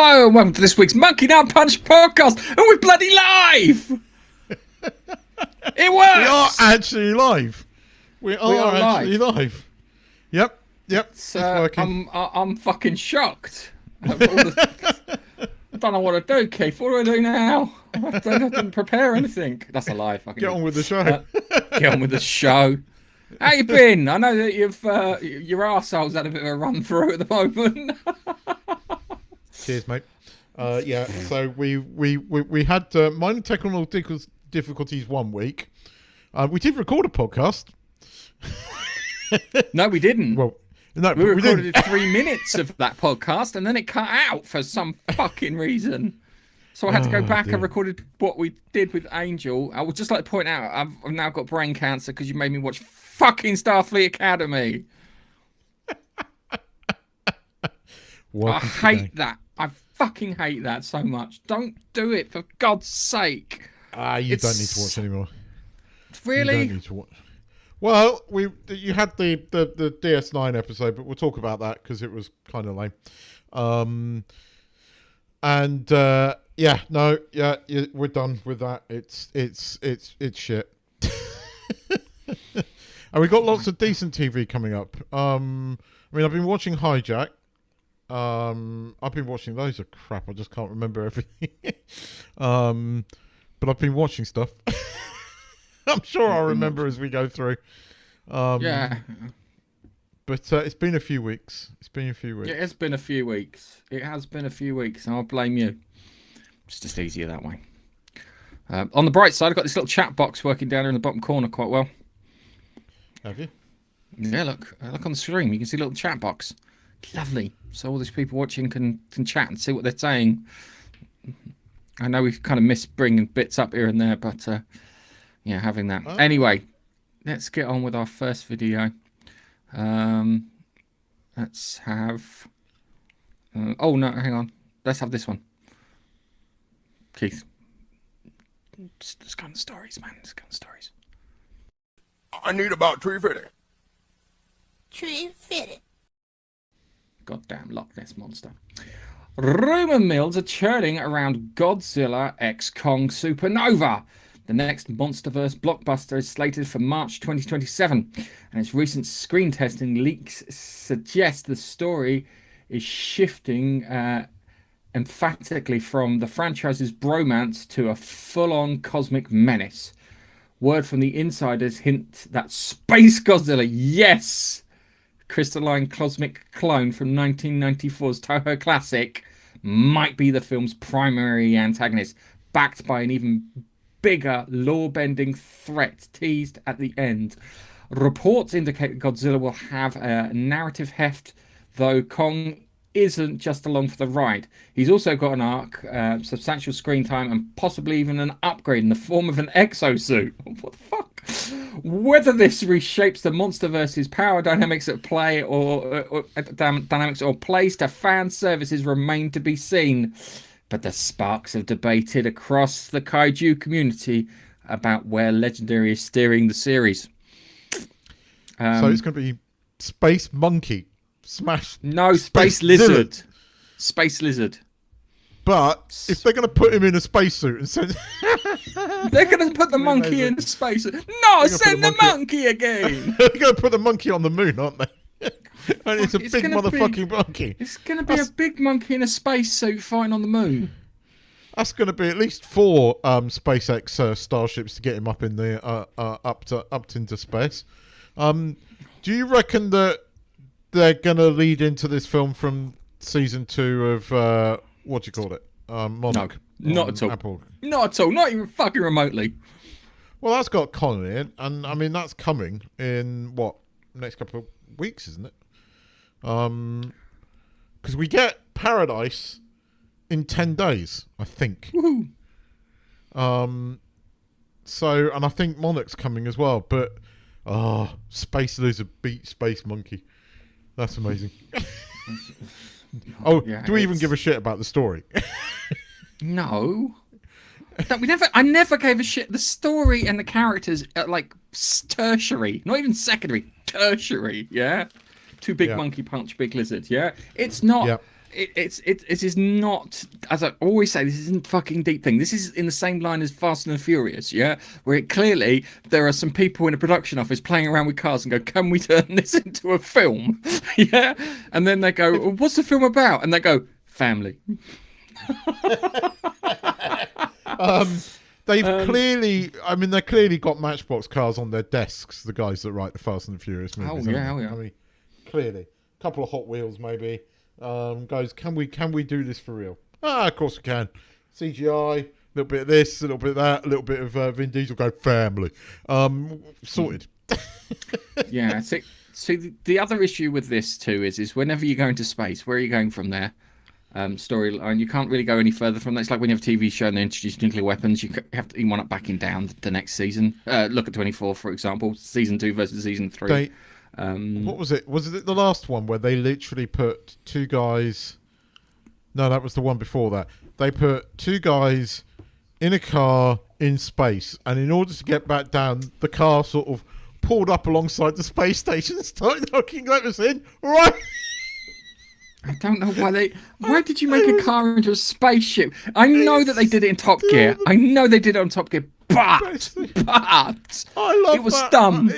Hello and welcome to this week's Monkey Down Punch podcast, and we're bloody live! It works! We are actually live. We are actually live. Yep. It's working. I'm fucking shocked. I don't know what to do, Keith. What do I do now? I didn't prepare anything. That's a lie. Get on with the show. Get on with the show. How you been? I know that your arsehole's had a bit of a run through at the moment. Cheers, mate. Yeah. So we had minor technical difficulties 1 week. We did record a podcast. No, we didn't. Well, no, we recorded 3 minutes of that podcast, and then it cut out for some fucking reason. So I had to go back and recorded what we did with Angel. I would just like to point out I've now got brain cancer because you made me watch fucking Starfleet Academy. I hate that. I fucking hate that so much. Don't do it, for God's sake. You don't need to watch anymore. Really? You don't need to watch. Well, you had the DS9 episode, but we'll talk about that because it was kind of lame. We're done with that. It's shit. And we've got lots of decent TV coming up. I've been watching Hijack. I've been watching loads of crap. I just can't remember everything. But I've been watching stuff. I'm sure I'll remember as we go through. Yeah. But it's been a few weeks. It has been a few weeks. And I'll blame you. It's just easier that way. On the bright side, I've got this little chat box working down here in the bottom corner quite well. Have you? Yeah, look on the screen. You can see a little chat box. Lovely. So all these people watching can chat and see what they're saying. I know we've kind of missed bringing bits up here and there, but yeah, having that. Oh. Anyway, let's get on with our first video. Let's have... oh, no, hang on. Let's have this one. Keith. Let's go on the stories, man. Let's go on the stories. I need about 350. 350. Goddamn Loch Ness monster. Rumour mills are churning around Godzilla x Kong Supernova. The next MonsterVerse blockbuster is slated for March 2027, and its recent screen testing leaks suggest the story is shifting emphatically from the franchise's bromance to a full-on cosmic menace. Word from the insiders hint that Space Godzilla, yes, crystalline cosmic clone from 1994's Toho classic, might be the film's primary antagonist, backed by an even bigger lore-bending threat teased at the end. Reports indicate that Godzilla will have a narrative heft, though Kong isn't just along for the ride. He's also got an arc, substantial screen time, and possibly even an upgrade in the form of an exosuit. What the fuck? Whether this reshapes the MonsterVerse's power dynamics at play or dynamics or plays to fan services remain to be seen. But the sparks have debated across the kaiju community about where Legendary is steering the series. So it's going to be Space Monkey. Smash. No, Space Lizard. Space Lizard. But if they're going to put him in a spacesuit and send... They're going to put the monkey in a spacesuit. No, send the monkey again. They're going to put the monkey on the moon, aren't they? And it's a big motherfucking monkey. It's going to be a big monkey in a spacesuit fighting on the moon. That's going to be at least 4 SpaceX starships to get him up in the up into space. Do you reckon that they're going to lead into this film from season 2 of what do you call it? Monarch. No, not at all. Apple. Not at all. Not even fucking remotely. Well, that's got Colin in, and I mean that's coming in next couple of weeks, isn't it? Because we get Paradise in 10 days, I think. Woohoo! So, and I think Monarch's coming as well, but Space Lizard beat Space Monkey. That's amazing. Yeah, do we even give a shit about the story? No. I never gave a shit. The story and the characters are like tertiary, not even secondary, tertiary, yeah? Two big monkey punch big lizard, yeah? It's not it is not, as I always say, this isn't fucking deep thing. This is in the same line as Fast and the Furious, yeah, where it clearly there are some people in a production office playing around with cars and go, can we turn this into a film? Yeah, and then they go, well, what's the film about? And they go, family. They've clearly, I mean, they clearly got Matchbox cars on their desks. The guys that write the Fast and the Furious movies. Oh yeah, oh yeah. I mean, clearly, a couple of Hot Wheels maybe. Guys, can we do this for real? Of course we can. CGI, a little bit of this, a little bit of that, a little bit of Vin Diesel. Go family. Sorted. Yeah. See, the other issue with this too is whenever you go into space, where are you going from there? Storyline, you can't really go any further from that. It's like when you have a TV show and they introduce nuclear weapons, you have to wind up backing down the next season. Look at 24, for example, season 2 versus season 3. What was it? Was it the last one where they literally put two guys? No, that was the one before that. They put two guys in a car in space, and in order to get back down, the car sort of pulled up alongside the space station and started knocking letters in. Right. I don't know why did you make a car into a spaceship? I know that they did it in Top Gear. I know they did it on Top Gear, but I love it was that. dumb.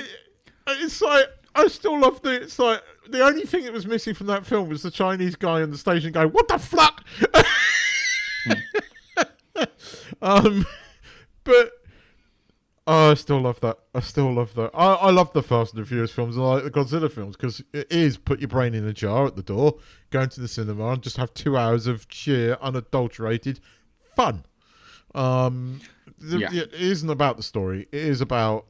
It's like, I still love it's like, the only thing that was missing from that film was the Chinese guy on the station going, what the fuck? But I still love that. I love the Fast and the Furious films. I like the Godzilla films because it is put your brain in a jar at the door, go into the cinema and just have 2 hours of sheer, unadulterated fun. It isn't about the story. It is about,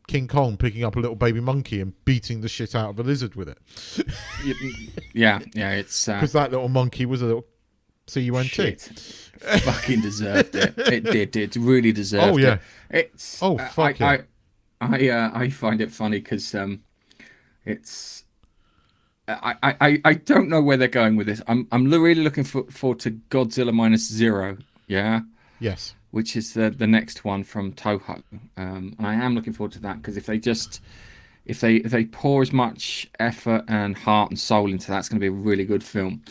King Kong picking up a little baby monkey and beating the shit out of a lizard with it. Yeah, it's... Because that little monkey was a little CUNT. Shit. Fucking deserved it. It did. It really deserved it. Oh, yeah. It's... fuck yeah. I find it funny because it's... I don't know where they're going with this. I'm really looking forward to Godzilla -0. Yeah. Yes. Which is the next one from Toho, and I am looking forward to that because if they pour as much effort and heart and soul into that, it's going to be a really good film.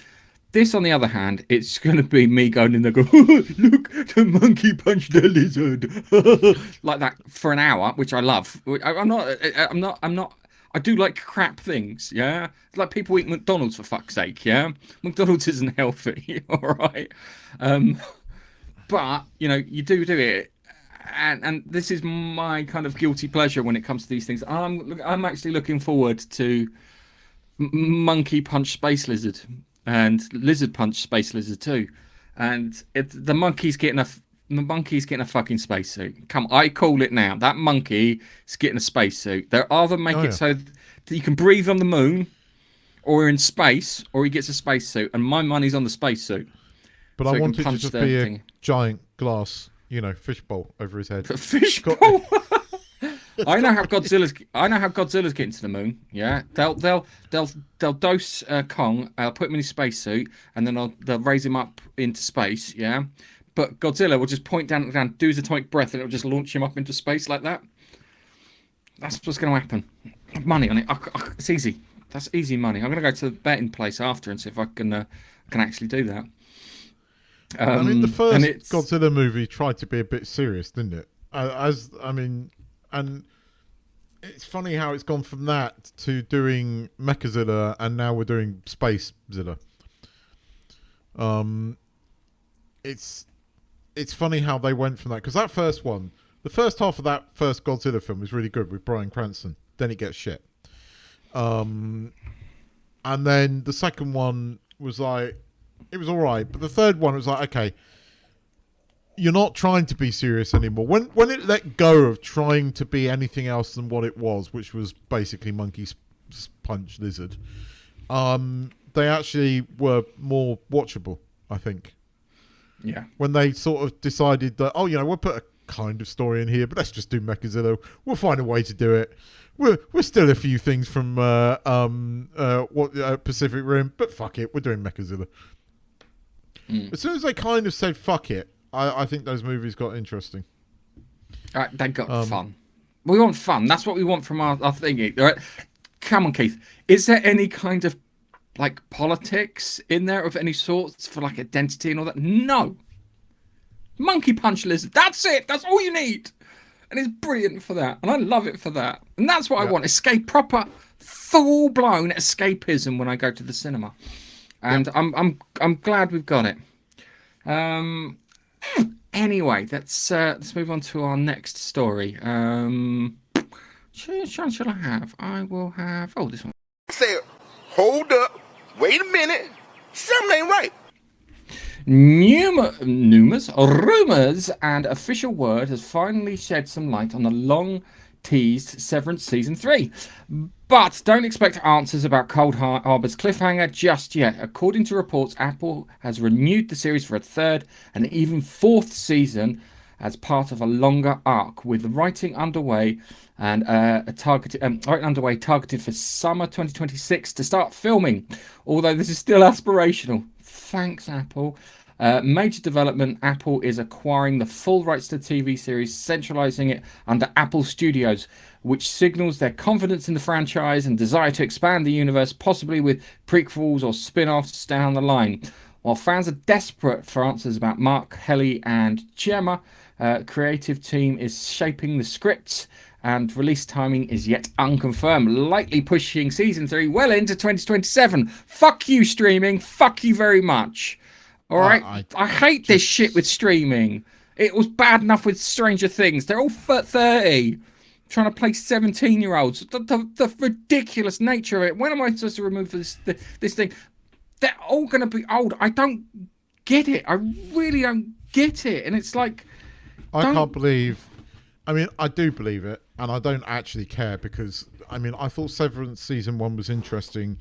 This, on the other hand, it's going to be me going in there, go, look, the monkey punched the lizard, like that for an hour, which I love. I'm not. I do like crap things, yeah? It's like people eat McDonald's, for fuck's sake, yeah? McDonald's isn't healthy, all right? But, you do it. And this is my kind of guilty pleasure when it comes to these things. I'm actually looking forward to Monkey Punch Space Lizard and Lizard Punch Space Lizard too. And the monkey's getting a fucking spacesuit. I call it now. That monkey is getting a spacesuit. They'll either make it so that you can breathe on the moon or in space, or he gets a spacesuit. And my money's on the spacesuit. But so I want it to just be a giant glass, fishbowl over his head. A fishbowl. I know how Godzilla's getting to the moon. Yeah, they'll dose Kong, put him in his spacesuit, and then they'll raise him up into space. Yeah, but Godzilla will just point down at the ground, do his atomic breath, and it'll just launch him up into space like that. That's what's going to happen. Money on it. It's easy. That's easy money. I'm going to go to the betting place after and see if I can actually do that. I mean, the first Godzilla movie tried to be a bit serious, didn't it? And it's funny how it's gone from that to doing Mechazilla, and now we're doing Spacezilla. It's funny how they went from that, because that first one, the first half of that first Godzilla film was really good with Bryan Cranston. Then it gets shit. And then the second one was like, it was all right, but the third one was like, okay, you're not trying to be serious anymore. When it let go of trying to be anything else than what it was, which was basically Monkey Punch Lizard, they actually were more watchable, I think. Yeah. When they sort of decided that, we'll put a kind of story in here, but let's just do Mechazilla. We'll find a way to do it. We're still a few things from Pacific Rim, but fuck it, we're doing Mechazilla. As soon as they kind of said fuck it, I think those movies got interesting. They got fun. We want fun. That's what we want from our thingy. Right? Come on, Keith. Is there any kind of like politics in there of any sorts for like identity and all that. No. Monkey punch lizard. That's it. That's all you need. And it's brilliant for that. And I love it for that. And that's what I want. Proper full blown escapism when I go to the cinema. And I'm glad we've got it. Anyway, let's move on to our next story. Which one shall I have? I will have this one. Say, hold up, wait a minute, something ain't right. Rumours and official word has finally shed some light on the long-teased Severance Season 3. But don't expect answers about Cold Harbour's cliffhanger just yet. According to reports, Apple has renewed the series for a third and even fourth season as part of a longer arc, with writing underway and targeted for summer 2026 to start filming. Although this is still aspirational. Thanks, Apple. Major development, Apple is acquiring the full rights to the TV series, centralizing it under Apple Studios, which signals their confidence in the franchise and desire to expand the universe, possibly with prequels or spin-offs down the line. While fans are desperate for answers about Mark, Helly, and Gemma, creative team is shaping the scripts and release timing is yet unconfirmed, likely pushing season 3 well into 2027. Fuck you, streaming. Fuck you very much. All right? I hate this shit with streaming. It was bad enough with Stranger Things. They're all 30, trying to play 17-year-olds. The ridiculous nature of it. When am I supposed to remove this thing? They're all going to be old. I don't get it. I really don't get it. And it's like... I can't believe... I mean, I do believe it, and I don't actually care because, I mean, I thought Severance Season 1 was interesting.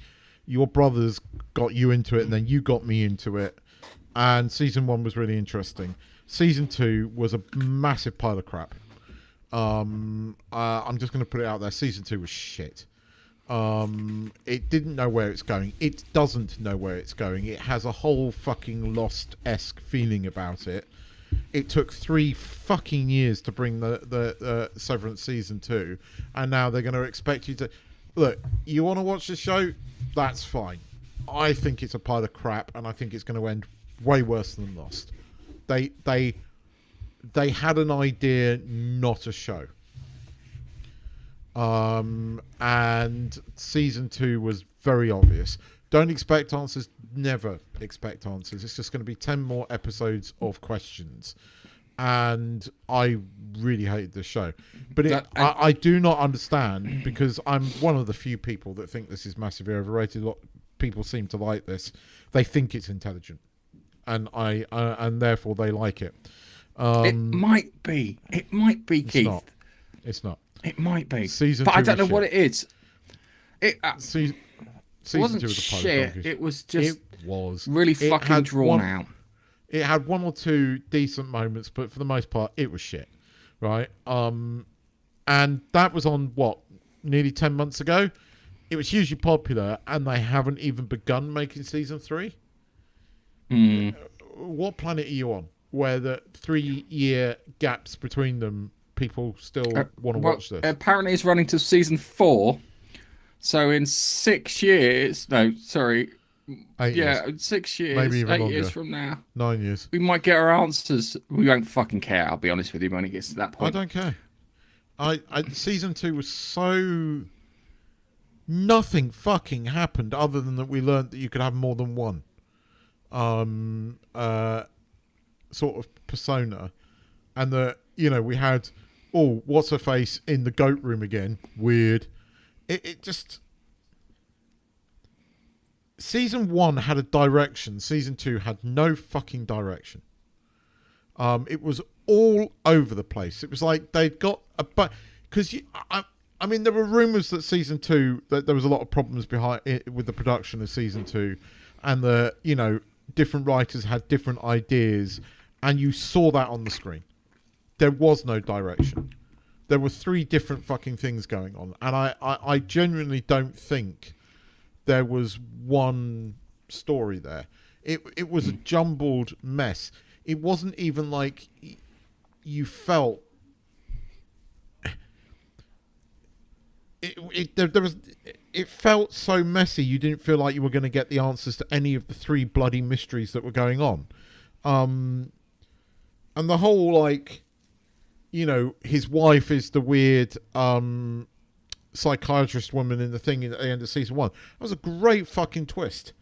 Your brothers got you into it, and then you got me into it. And Season 1 was really interesting. Season 2 was a massive pile of crap. I'm just going to put it out there. Season 2 was shit. It didn't know where it's going. It doesn't know where it's going. It has a whole fucking Lost-esque feeling about it. It took 3 fucking years to bring the Severance Season 2, and now they're going to expect you to... Look, you want to watch the show? That's fine. I think it's a pile of crap, and I think it's going to end way worse than Lost. They had an idea, not a show. And Season 2 was very obvious. Don't expect answers. Never expect answers. It's just going to be 10 more episodes of questions. And I really hated the show. But I do not understand, because I'm one of the few people that think this is massively overrated. A lot of people seem to like this. They think it's intelligent. And and therefore they like it. It might be. It might be, Keith. It's not. It might be. Season but 2 I don't know shit. what it is. It Season wasn't 2 was a pile of shit. donkeys. It was just really It fucking had drawn out. It had 1 or 2 decent moments, but for the most part, it was shit. Right? And that was on, what, nearly 10 months ago? It was hugely popular, and they haven't even begun making Season 3? What planet are you on, where the 3-year gaps between them, people still want to watch this? Apparently it's running to Season 4. So in 6 years... No, sorry. 8 years. 6 years. Maybe even 8 longer. years from now. 9 years. We might get our answers. We won't fucking care, I'll be honest with you, when it gets to that point. I don't care. Season 2 was so... Nothing fucking happened other than that we learned that you could have more than one sort of persona, and that, you know, we had what's her face in the goat room again. Weird. It just... Season 1 had a direction. Season 2 had no fucking direction. It was all over the place. It was like they'd got a... Because I mean, there were rumours that Season 2, that there was a lot of problems behind it with the production of Season 2, and the, you know, different writers had different ideas, and you saw that on the screen. There was no direction. There were 3 different fucking things going on, and I genuinely don't think there was one story there. It was a jumbled mess. It wasn't even like you felt... It it felt so messy. You didn't feel like you were going to get the answers to any of the 3 bloody mysteries that were going on. And the whole, like, you know, his wife is the weird psychiatrist woman in the thing at the end of season 1. That was a great fucking twist.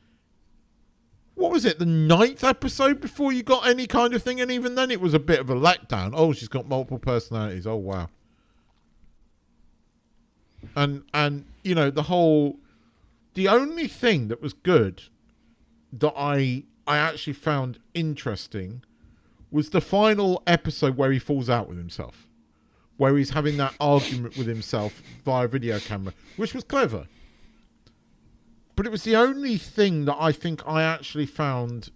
What was it, the 9th episode before you got any kind of thing? And even then it was a bit of a letdown. Oh, she's got multiple personalities. Oh, wow. And you know, the only thing that was good that I actually found interesting was the final episode where he falls out with himself, where he's having that argument with himself via video camera, which was clever. But it was the only thing that I think I actually found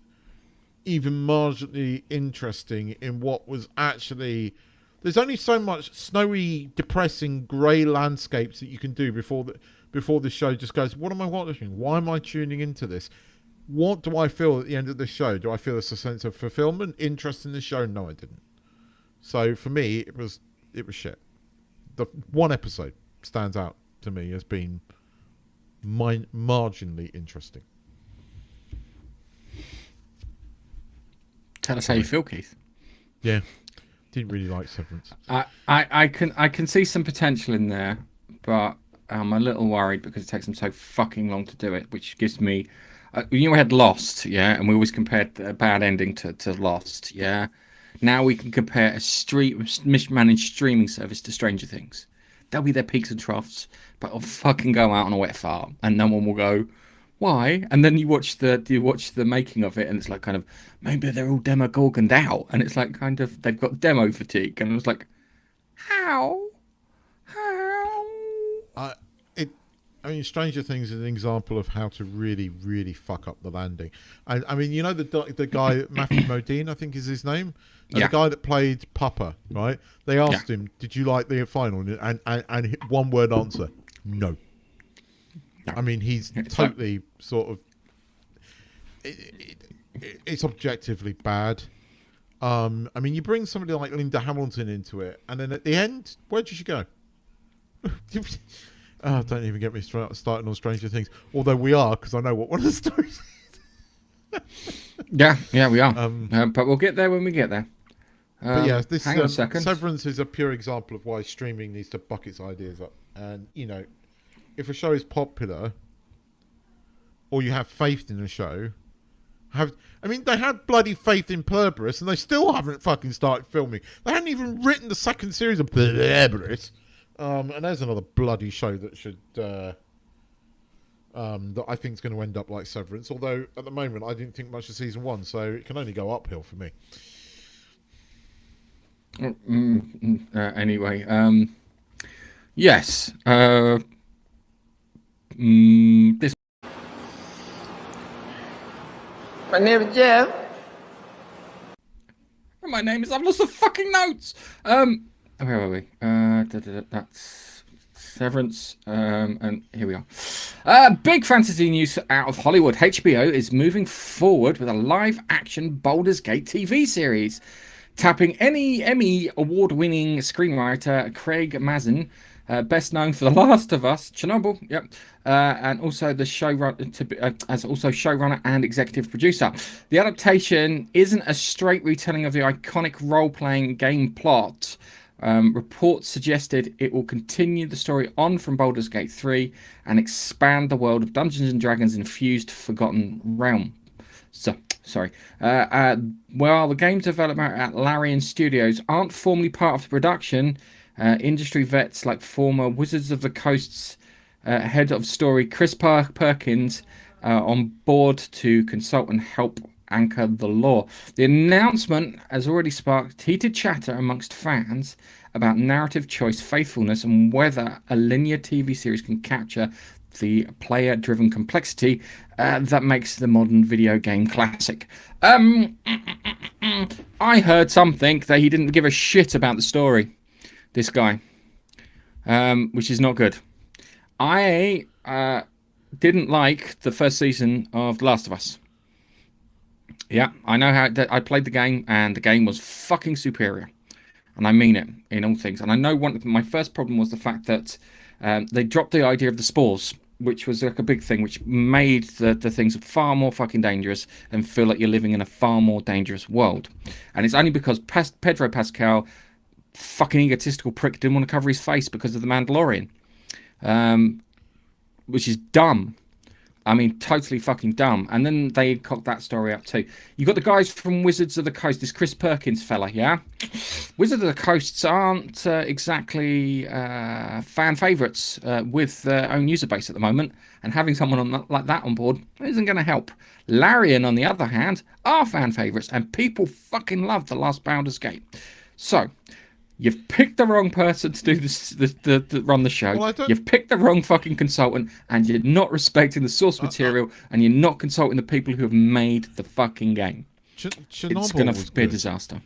even marginally interesting in what was actually... There's only so much snowy, depressing, grey landscapes that you can do before the show just goes, what am I watching? Why am I tuning into this? What do I feel at the end of the show? Do I feel a sense of fulfillment, interest in the show? No, I didn't. So for me, it was shit. The one episode stands out to me as being marginally interesting. Tell us how you feel, Keith. Yeah. Didn't really like Severance. I can see some potential in there, but I'm a little worried because it takes them so fucking long to do it, which gives me... you know, we had Lost, yeah, and we always compared a bad ending to Lost, yeah. Now we can compare a mismanaged streaming service to Stranger Things. They'll be their peaks and troughs, but it'll fucking go out on a wet fart, and no one will go, why? And then you watch the making of it, and it's like kind of, maybe they're all demogorgoned out, and it's like kind of, they've got demo fatigue, and it was like, how? I mean, Stranger Things is an example of how to really, really fuck up the landing. I mean, you know the guy, Matthew Modine, I think is his name? Yeah. The guy that played Papa, right? They asked him, did you like the final? And one word answer, no. I mean, he's totally sort of... It's objectively bad. I mean, you bring somebody like Linda Hamilton into it, and then at the end, where did she go? Oh, don't even get me started on Stranger Things. Although we are, because I know what one of the stories is. yeah, we are. But we'll get there when we get there. But yeah, this hang on a second. Severance is a pure example of why streaming needs to buck its ideas up. And, you know, if a show is popular, or you have faith in a show, I mean, they had bloody faith in Cerberus, and they still haven't fucking started filming. They hadn't even written the second series of Cerberus. And there's another bloody show that should that I think is going to end up like Severance. Although at the moment I didn't think much of season 1, so it can only go uphill for me. Anyway, yes. This. My name is Jeff. My name is. I've lost the fucking notes. Where are we? That's Severance. And here we are. Big fantasy news out of Hollywood. HBO is moving forward with a live-action Baldur's Gate TV series, tapping any Emmy award-winning screenwriter Craig Mazin, best known for The Last of Us, Chernobyl, yep, and also the showrunner as also showrunner and executive producer. The adaptation isn't a straight retelling of the iconic role-playing game plot. Reports suggested it will continue the story on from Baldur's Gate 3 and expand the world of Dungeons and Dragons infused Forgotten Realm. While the game's development at Larian Studios aren't formally part of the production, industry vets like former Wizards of the Coast's head of story Chris Perkins on board to consult and help anchor the lore. The announcement has already sparked heated chatter amongst fans about narrative choice, faithfulness, and whether a linear TV series can capture the player-driven complexity that makes the modern video game classic. I heard something that he didn't give a shit about the story, this guy, which is not good. I didn't like the first season of The Last of Us. Yeah, I know how I played the game, and the game was fucking superior, and I mean it in all things. And I know my first problem was the fact that they dropped the idea of the spores which was like a big thing, which made the things far more fucking dangerous and feel like you're living in a far more dangerous world. And it's only because Pedro Pascal, fucking egotistical prick, didn't want to cover his face because of the Mandalorian, which is dumb. I mean, totally fucking dumb. And then they cocked that story up too. You got the guys from Wizards of the Coast, this Chris Perkins fella, yeah? Wizards of the Coasts aren't exactly fan favourites with their own user base at the moment. And having someone like that on board isn't going to help. Larian, on the other hand, are fan favourites. And people fucking love The Last Baldur's Gate. So, you've picked the wrong person to do this, run the show. Well, You've picked the wrong fucking consultant, and you're not respecting the source material, and you're not consulting the people who have made the fucking game. Chernobyl It's going was to be a good. disaster.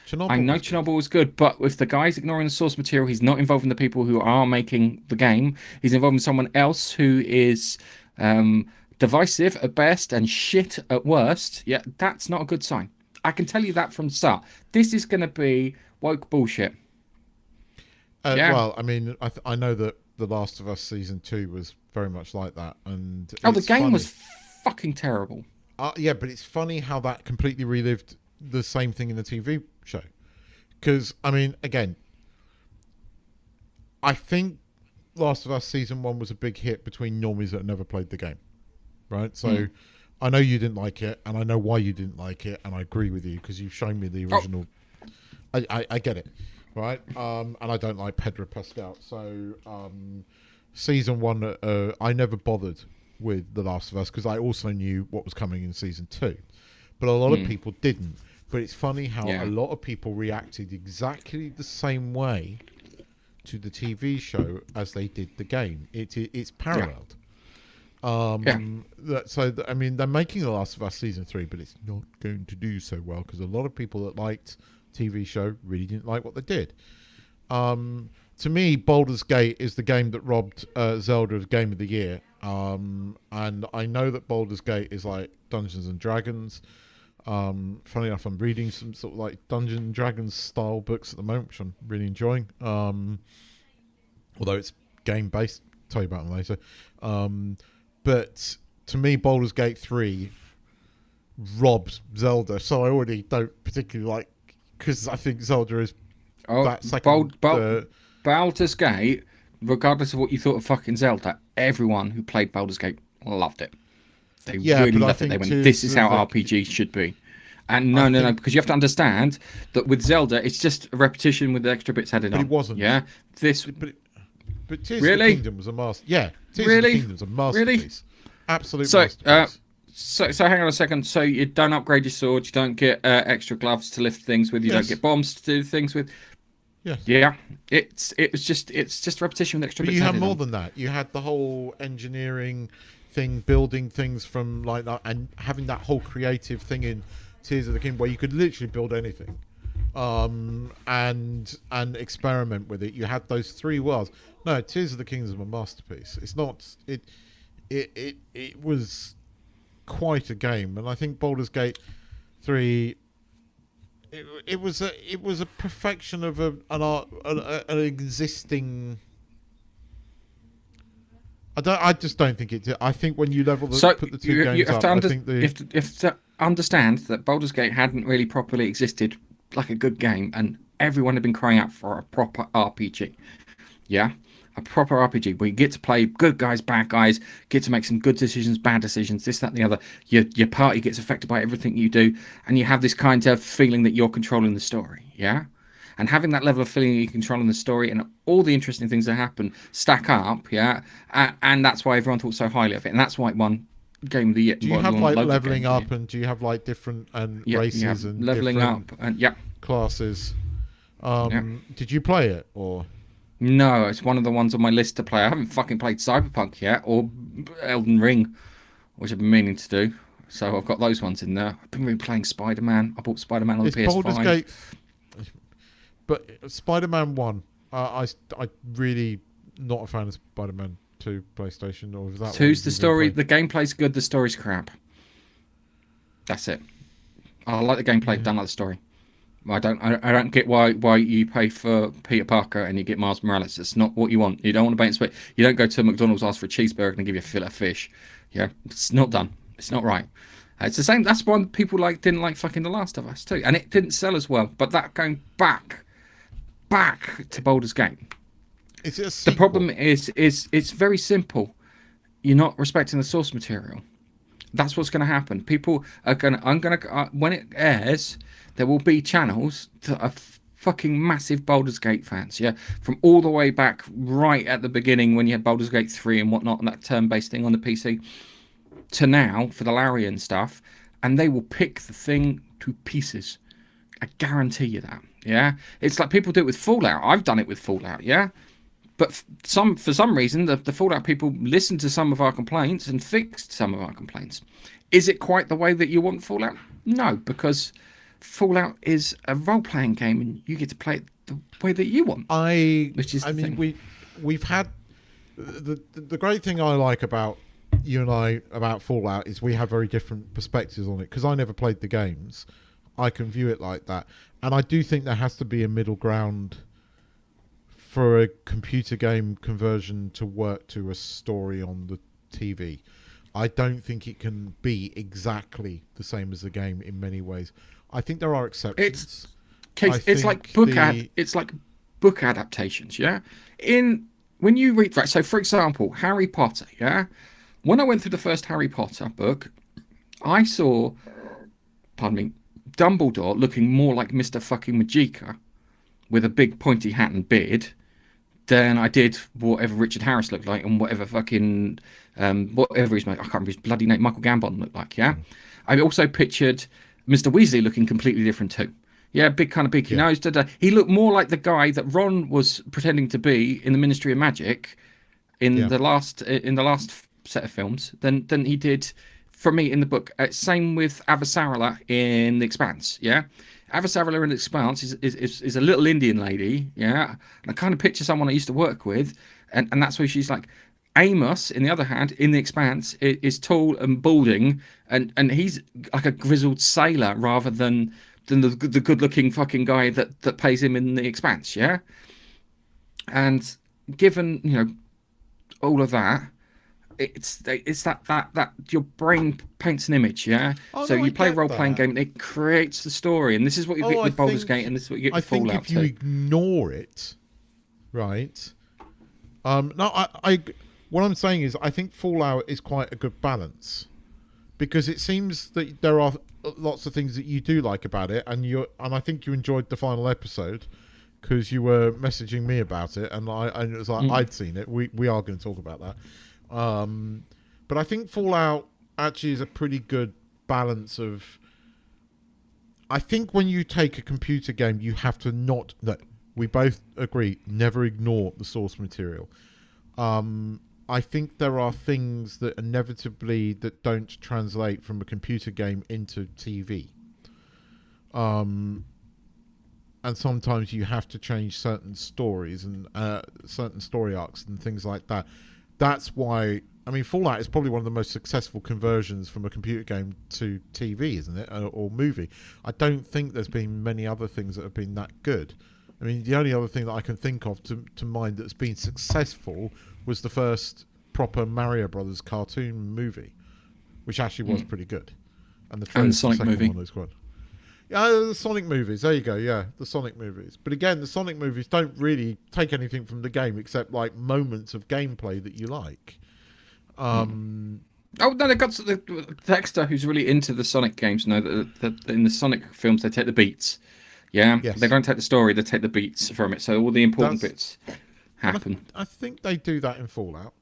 Chernobyl I know was good. Chernobyl was good, but if the guy's ignoring the source material, he's not involving the people who are making the game. He's involving someone else who is divisive at best and shit at worst. Yeah, that's not a good sign. I can tell you that from the start. This is going to be woke bullshit. Yeah. Well, I mean, I know that The Last of Us Season 2 was very much like that. And The it's game funny. was fucking terrible. Yeah, but it's funny how that completely relived the same thing in the TV show. Because, I mean, again, I think Last of Us Season 1 was a big hit between normies that had never played the game. Right? So I know you didn't like it, and I know why you didn't like it, and I agree with you because you've shown me the original. I get it. Right? And I don't like Pedro Pascal. So Season 1, I never bothered with The Last of Us because I also knew what was coming in Season 2. But a lot of people didn't. But it's funny how a lot of people reacted exactly the same way to the TV show as they did the game. It's paralleled. I mean, they're making The Last of Us Season 3, but it's not going to do so well because a lot of people that liked TV show really didn't like what they did. To me, Baldur's Gate is the game that robbed Zelda of Game of the Year. And I know that Baldur's Gate is like Dungeons and Dragons. Funny enough, I'm reading some sort of like Dungeons and Dragons style books at the moment, which I'm really enjoying. Although it's game based, tell you about them later. But to me, Baldur's Gate 3 robbed Zelda, so I already don't particularly like, because I think Zelda is that second. Baldur's Gate, regardless of what you thought of fucking Zelda, everyone who played Baldur's Gate loved it. They really loved it. They went, this is how RPGs should be. And no, because you have to understand that with Zelda, it's just a repetition with the extra bits added on. But it wasn't. Yeah? But Tease Really? of the Kingdom was a master. Yeah, Tease of the Kingdom was a masterpiece. Absolute masterpiece. So hang on a second. So you don't upgrade your sword, you don't get extra gloves to lift things with, you don't get bombs to do things with. Yes. Yeah, it's just repetition with extra But bits. you had added more on. than that. You had the whole engineering thing, building things from like that, and having that whole creative thing in Tears of the Kingdom where you could literally build anything, and experiment with it. You had those three worlds. No, Tears of the Kingdom is a masterpiece. It's not. It was quite a game, and I think Baldur's Gate 3. It was a perfection of an existing. I just don't think it. I think when you level put the two games up, I think you have to understand that Baldur's Gate hadn't really properly existed like a good game, and everyone had been crying out for a proper RPG. Yeah. A proper RPG where you get to play good guys, bad guys, get to make some good decisions, bad decisions, this, that, and the other. Your party gets affected by everything you do, and you have this kind of feeling that you're controlling the story, yeah? And having that level of feeling that you're controlling the story and all the interesting things that happen stack up, yeah? And that's why everyone thought so highly of it, and that's why it won Game of the Year. Do you have like leveling up, and do you have like different races and leveling different up and classes? Did you play it or? No, it's one of the ones on my list to play. I haven't fucking played Cyberpunk yet, or Elden Ring, which I've been meaning to do. So I've got those ones in there. I've been really playing Spider-Man. I bought Spider-Man on the PS5. Baldur's Gate, but Spider-Man 1, I really not a fan of Spider-Man 2 PlayStation. Or that 2's the story. The gameplay's good, the story's crap. That's it. I like the gameplay, don't like the story. I don't get why you pay for Peter Parker and you get Miles Morales. It's not what you want. You don't want to bait and switch. You don't go to McDonald's, ask for a cheeseburger, and they give you a fillet of fish. Yeah, it's not done. It's not right. It's the same. That's why people didn't like fucking The Last of Us too, and it didn't sell as well. But that going back to Baldur's Gate. Is it a The sequel? problem is it's very simple. You're not respecting the source material. That's what's going to happen. People are going to, when it airs, there will be channels that are fucking massive Baldur's Gate fans, yeah? From all the way back right at the beginning when you had Baldur's Gate 3 and whatnot, and that turn-based thing on the PC, to now for the Larian stuff, and they will pick the thing to pieces. I guarantee you that, yeah? It's like people do it with Fallout. I've done it with Fallout, yeah? But for some reason, the Fallout people listened to some of our complaints and fixed some of our complaints. Is it quite the way that you want Fallout? No, because Fallout is a role-playing game and you get to play it the way that you want. Which is the thing. We've had the great thing I like about you and I about Fallout is we have very different perspectives on it, because I never played the games. I can view it like that, and I do think there has to be a middle ground for a computer game conversion to work to a story on the TV. I don't think it can be exactly the same as the game in many ways. I think there are exceptions. It's like book adaptations, yeah? When you read, right, so for example, Harry Potter, yeah? When I went through the first Harry Potter book, I saw, Dumbledore looking more like Mr. fucking Magica with a big pointy hat and beard than I did whatever Richard Harris looked like and whatever fucking whatever I can't remember his bloody name, Michael Gambon looked like, yeah? I also pictured Mr. Weasley looking completely different too. Yeah, big kind of beaky nose. He looked more like the guy that Ron was pretending to be in the Ministry of Magic in the last set of films than he did for me in the book. Same with Avasarala in The Expanse, yeah? Avasarala in The Expanse is a little Indian lady, yeah? And I kind of picture someone I used to work with, and that's who she's like. Amos, in the other hand, in The Expanse, is tall and balding, and he's like a grizzled sailor rather than the good-looking fucking guy that plays him in The Expanse, yeah? And given, all of that, it's that your brain paints an image, yeah? So you play a role-playing game, and it creates the story, and this is what you get with Baldur's Gate, and this is what you get with Fallout. I think if you ignore it, right? What I'm saying is I think Fallout is quite a good balance, because it seems that there are lots of things that you do like about it, and I think you enjoyed the final episode because you were messaging me about it, and it was like I'd seen it. We are going to talk about that. But I think Fallout actually is a pretty good balance of. I think when you take a computer game, you have to not. No, we both agree, never ignore the source material. I think there are things that inevitably that don't translate from a computer game into TV. And sometimes you have to change certain stories and certain story arcs and things like that. That's why, Fallout is probably one of the most successful conversions from a computer game to TV, isn't it? Or movie. I don't think there's been many other things that have been that good. The only other thing that I can think of to mind that's been successful was the first proper Mario Brothers cartoon movie, which actually was pretty good. And the Sonic movie. One was quite. Yeah, the Sonic movies. There you go. Yeah, the Sonic movies. But again, the Sonic movies don't really take anything from the game except like moments of gameplay that you like. Oh no, they got the Dexter, who's really into the Sonic games. That in the Sonic films they take the beats. Yeah, yes. They don't take the story; they take the beats from it. So all the important bits happen. I think they do that in Fallout.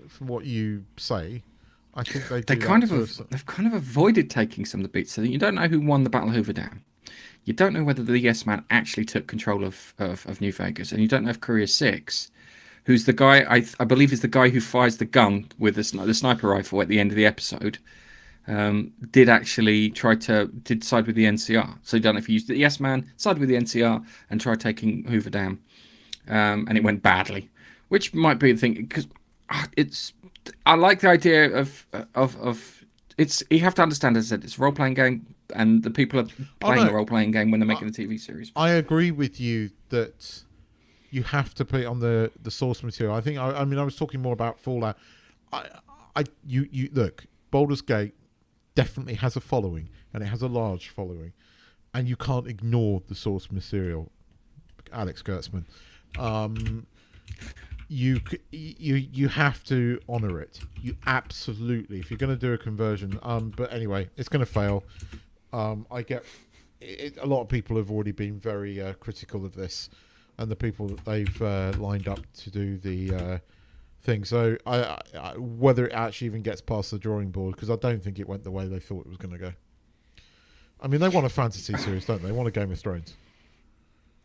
From what you say, I think they do. They've kind of avoided taking some of the beats, so that you don't know who won the Battle of Hoover Dam. You don't know whether the Yes Man actually took control of New Vegas, and you don't know if Courier 6, who's the guy I believe is the guy who fires the gun with the sniper rifle at the end of the episode, did side with the NCR. So you don't know if he used the Yes Man, side with the NCR, and tried taking Hoover Dam, and it went badly, which might be the thing because I like the idea of it's you have to understand, as I said, it's a role playing game, and the people are playing no. a role playing game when they're making a TV series. I agree with you that you have to put it on the source material. I think I mean I was talking more about Fallout. You look, Baldur's Gate definitely has a following, and it has a large following, and you can't ignore the source material. Alex Kurtzman, you have to honor it. You absolutely, if you're going to do a conversion. But anyway, it's going to fail. I get it. A lot of people have already been very critical of this, and the people that they've lined up to do the thing. So I whether it actually even gets past the drawing board, because I don't think it went the way they thought it was going to go. I mean, they want a fantasy series, don't they? They want a Game of Thrones.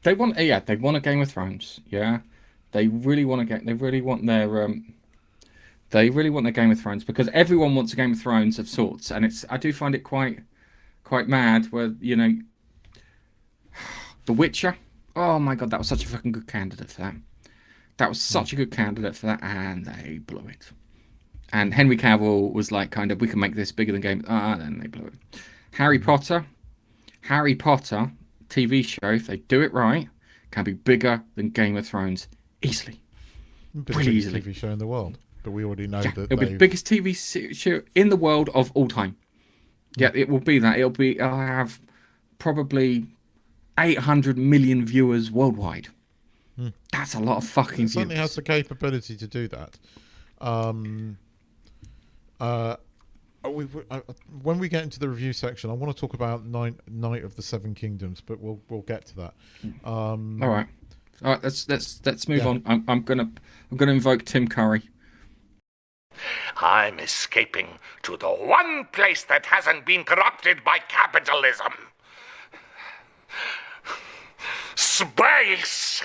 They want a Game of Thrones. Yeah, they really want to get. They really want their Game of Thrones, because everyone wants a Game of Thrones of sorts, and I do find it quite mad. Where The Witcher. Oh my god, that was such a fucking good candidate for that. That was such a good candidate for that, and they blew it. And Henry Cavill was like, kind of, we can make this bigger than Game. Then they blew it. Harry Potter TV show, if they do it right, can be bigger than Game of Thrones easily. Really easily. TV show in the world, but we already know that it'll be the biggest TV show in the world of all time. Yeah, it will be that. It'll have probably 800 million viewers worldwide. That's a lot of fucking viewers. It certainly has the capability to do that. When we get into the review section, I want to talk about Night of the Seven Kingdoms, but we'll get to that. All right. Let's move on. I'm gonna invoke Tim Curry. I'm escaping to the one place that hasn't been corrupted by capitalism. Space!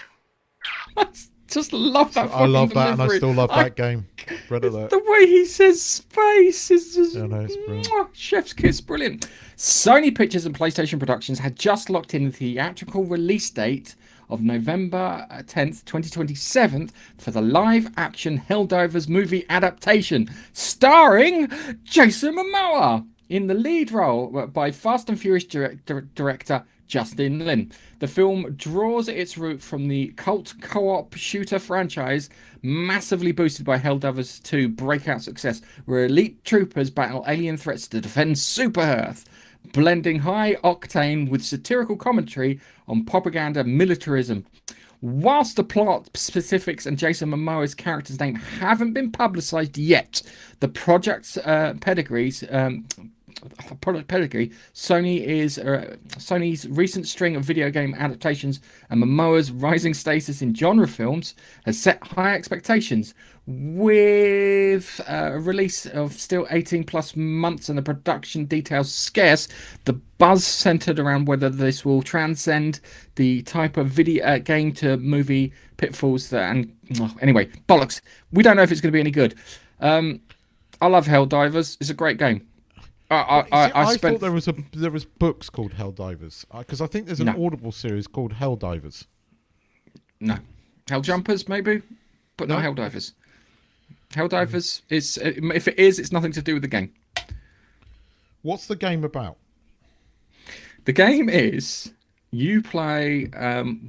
I just love that. I love that, delivery. and I still love that game. Red Alert. The way he says space is just it's brilliant. chef's kiss, brilliant. Sony Pictures and PlayStation Productions had just locked in the theatrical release date of November 10th, 2027 for the live-action Helldivers movie adaptation, starring Jason Momoa in the lead role by Fast and Furious director Justin Lin. The film draws its root from the cult co-op shooter franchise, massively boosted by Helldivers 2 breakout success, where elite troopers battle alien threats to defend Super-Earth, blending high octane with satirical commentary on propaganda militarism. Whilst the plot specifics and Jason Momoa's character's name haven't been publicised yet, the project's pedigree, Sony's recent string of video game adaptations and Momoa's rising status in genre films has set high expectations. With a release of still 18 plus months and the production details scarce, the buzz centered around whether this will transcend the type of video game to movie pitfalls anyway, bollocks. We don't know if it's going to be any good. I love Helldivers. It's a great game. I thought there was books called Helldivers, because I think there's an Audible series called Helldivers. No, Helljumpers maybe, but not Helldivers. Helldivers is, if it is, it's nothing to do with the game. What's the game about? The game is you play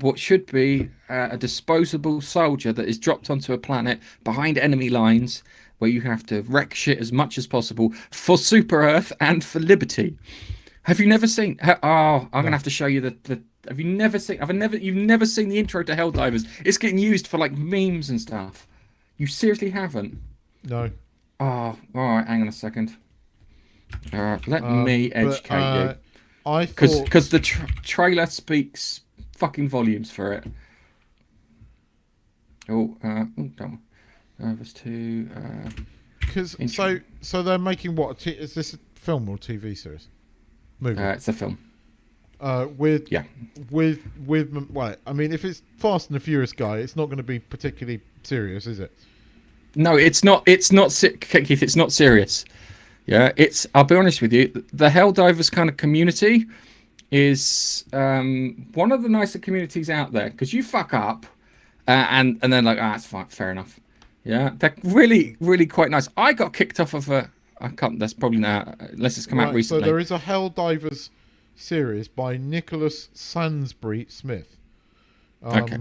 what should be a disposable soldier that is dropped onto a planet behind enemy lines, where you have to wreck shit as much as possible for Super Earth and for liberty. Have you never seen? I'm gonna have to show you the. Have you never seen? You've never seen the intro to Helldivers? It's getting used for like memes and stuff. You seriously haven't? No. Oh, all right. Hang on a second. Let me educate you. Because the trailer speaks fucking volumes for it. Don't. There's two. Because so they're making what? Is this a film or TV series? Movie. It's a film. With well, I mean, if it's Fast and the Furious guy, it's not going to be particularly serious, is it? No, it's not. Keith, it's not serious. Yeah, it's. I'll be honest with you. The Helldivers kind of community is one of the nicer communities out there, because you fuck up, and then like, it's fine, fair enough. Yeah, they're really, really quite nice. I got kicked off of a I can't. That's probably not unless it's come out recently. So there is a Helldivers series by Nicholas Sansbury Smith. Okay.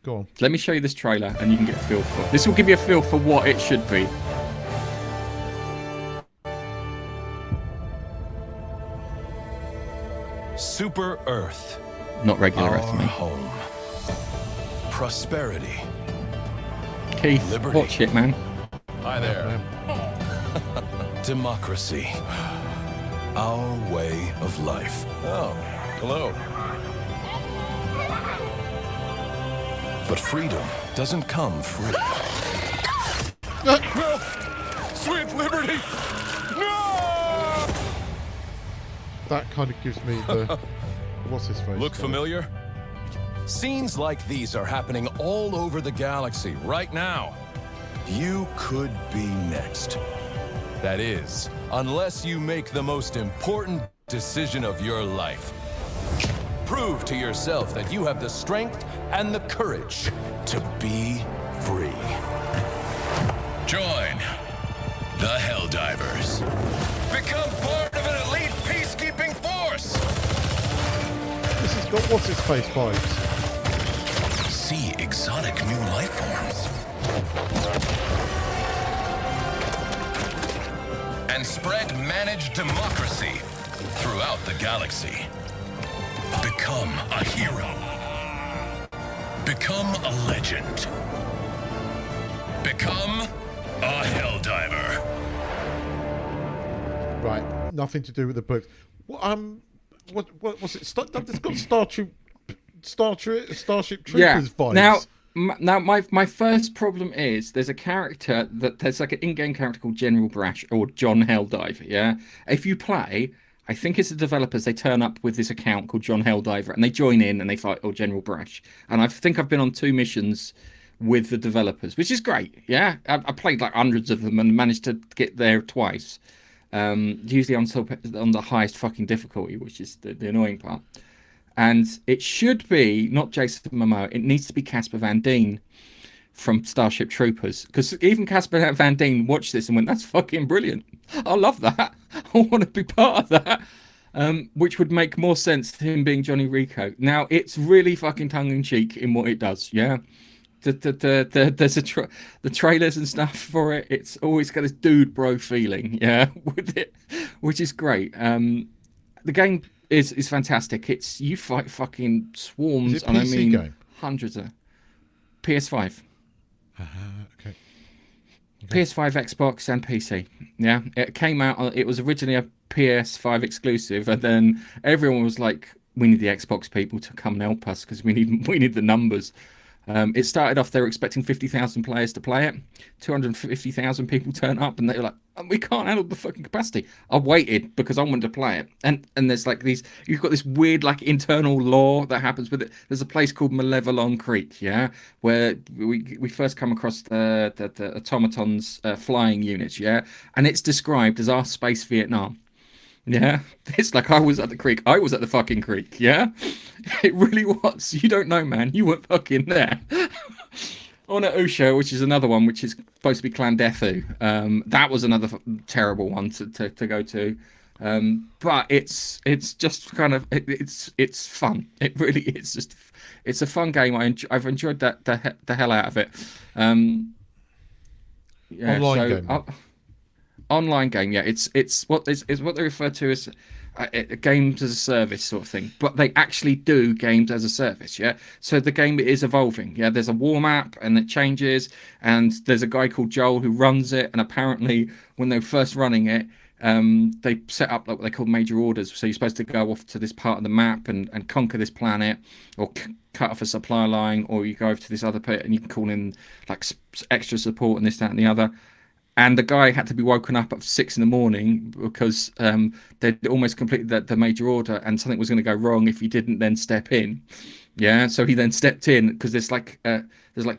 Go on. Let me show you this trailer, and you can get a feel for it. This will give you a feel for what it should be. Super Earth. Not regular Our Earth, mate. home. Prosperity. Keith, Liberty. watch it, man. Hi there. Democracy. Our way of life. Oh, hello. But freedom doesn't come free. No! Sweet liberty! No! That kind of gives me the... What's his face? Look familiar? Scenes like these are happening all over the galaxy right now. You could be next. That is, unless you make the most important decision of your life. Prove to yourself that you have the strength and the courage to be free. Join the Helldivers. Become part of an elite peacekeeping force. This has got what's his face vibes. See exotic new life forms. And spread managed democracy throughout the galaxy. Become a hero. Become a legend. Become a Helldiver. Right, nothing to do with the book. What was it? It's got Starship Troopers vibes. Now, my first problem is there's a character there's like an in-game character called General Brash or John Helldiver. Yeah, if you play, I think it's the developers. They turn up with this account called John Helldiver, and they join in and they fight General Brash. And I think I've been on 2 missions with the developers, which is great. Yeah, I played like hundreds of them and managed to get there twice. Usually on the highest fucking difficulty, which is the annoying part. And it should be not Jason Momoa. It needs to be Casper Van Dien from Starship Troopers. Because even Casper Van Dien watched this and went, that's fucking brilliant. I love that. I want to be part of that. Which would make more sense to him being Johnny Rico. Now, it's really fucking tongue-in-cheek in what it does, yeah? There's the trailers and stuff for it. It's always got this dude bro feeling, yeah, with it, which is great. The game is fantastic. You fight fucking swarms, Is it and I PC mean game? hundreds of PS5. Okay. PS5, Xbox, and PC. Yeah, it came out. It was originally a PS5 exclusive, and then everyone was like, "We need the Xbox people to come and help us because we need the numbers." It started off, they were expecting 50,000 players to play it. 250,000 people turn up, and they were like, we can't handle the fucking capacity. I waited because I wanted to play it. And there's like you've got this weird like internal law that happens with it. There's a place called Malevelon Creek, yeah, where we first come across the automatons flying units, yeah, and it's described as our space Vietnam. Yeah, it's like I was at the creek. I was at the fucking creek. Yeah, it really was. You don't know, man. You weren't fucking there. Ona Usha, which is another one, which is supposed to be Clandethu. That was another terrible one to go to. But it's just kind of it's fun. It really is. It's a fun game. I've enjoyed the hell out of it. Yeah, Online game. Online game, yeah. It's what they refer to as games as a service sort of thing. But they actually do games as a service, yeah. So the game is evolving. Yeah, there's a war map and it changes, and there's a guy called Joel who runs it. And apparently, when they were first running it, they set up like what they call major orders. So you're supposed to go off to this part of the map and conquer this planet, or cut off a supply line, or you go over to this other bit and you can call in like extra support and this, that, and the other. And the guy had to be woken up at 6 a.m. because they'd almost completed the major order, and something was going to go wrong if he didn't then step in. Yeah, so he then stepped in because there's like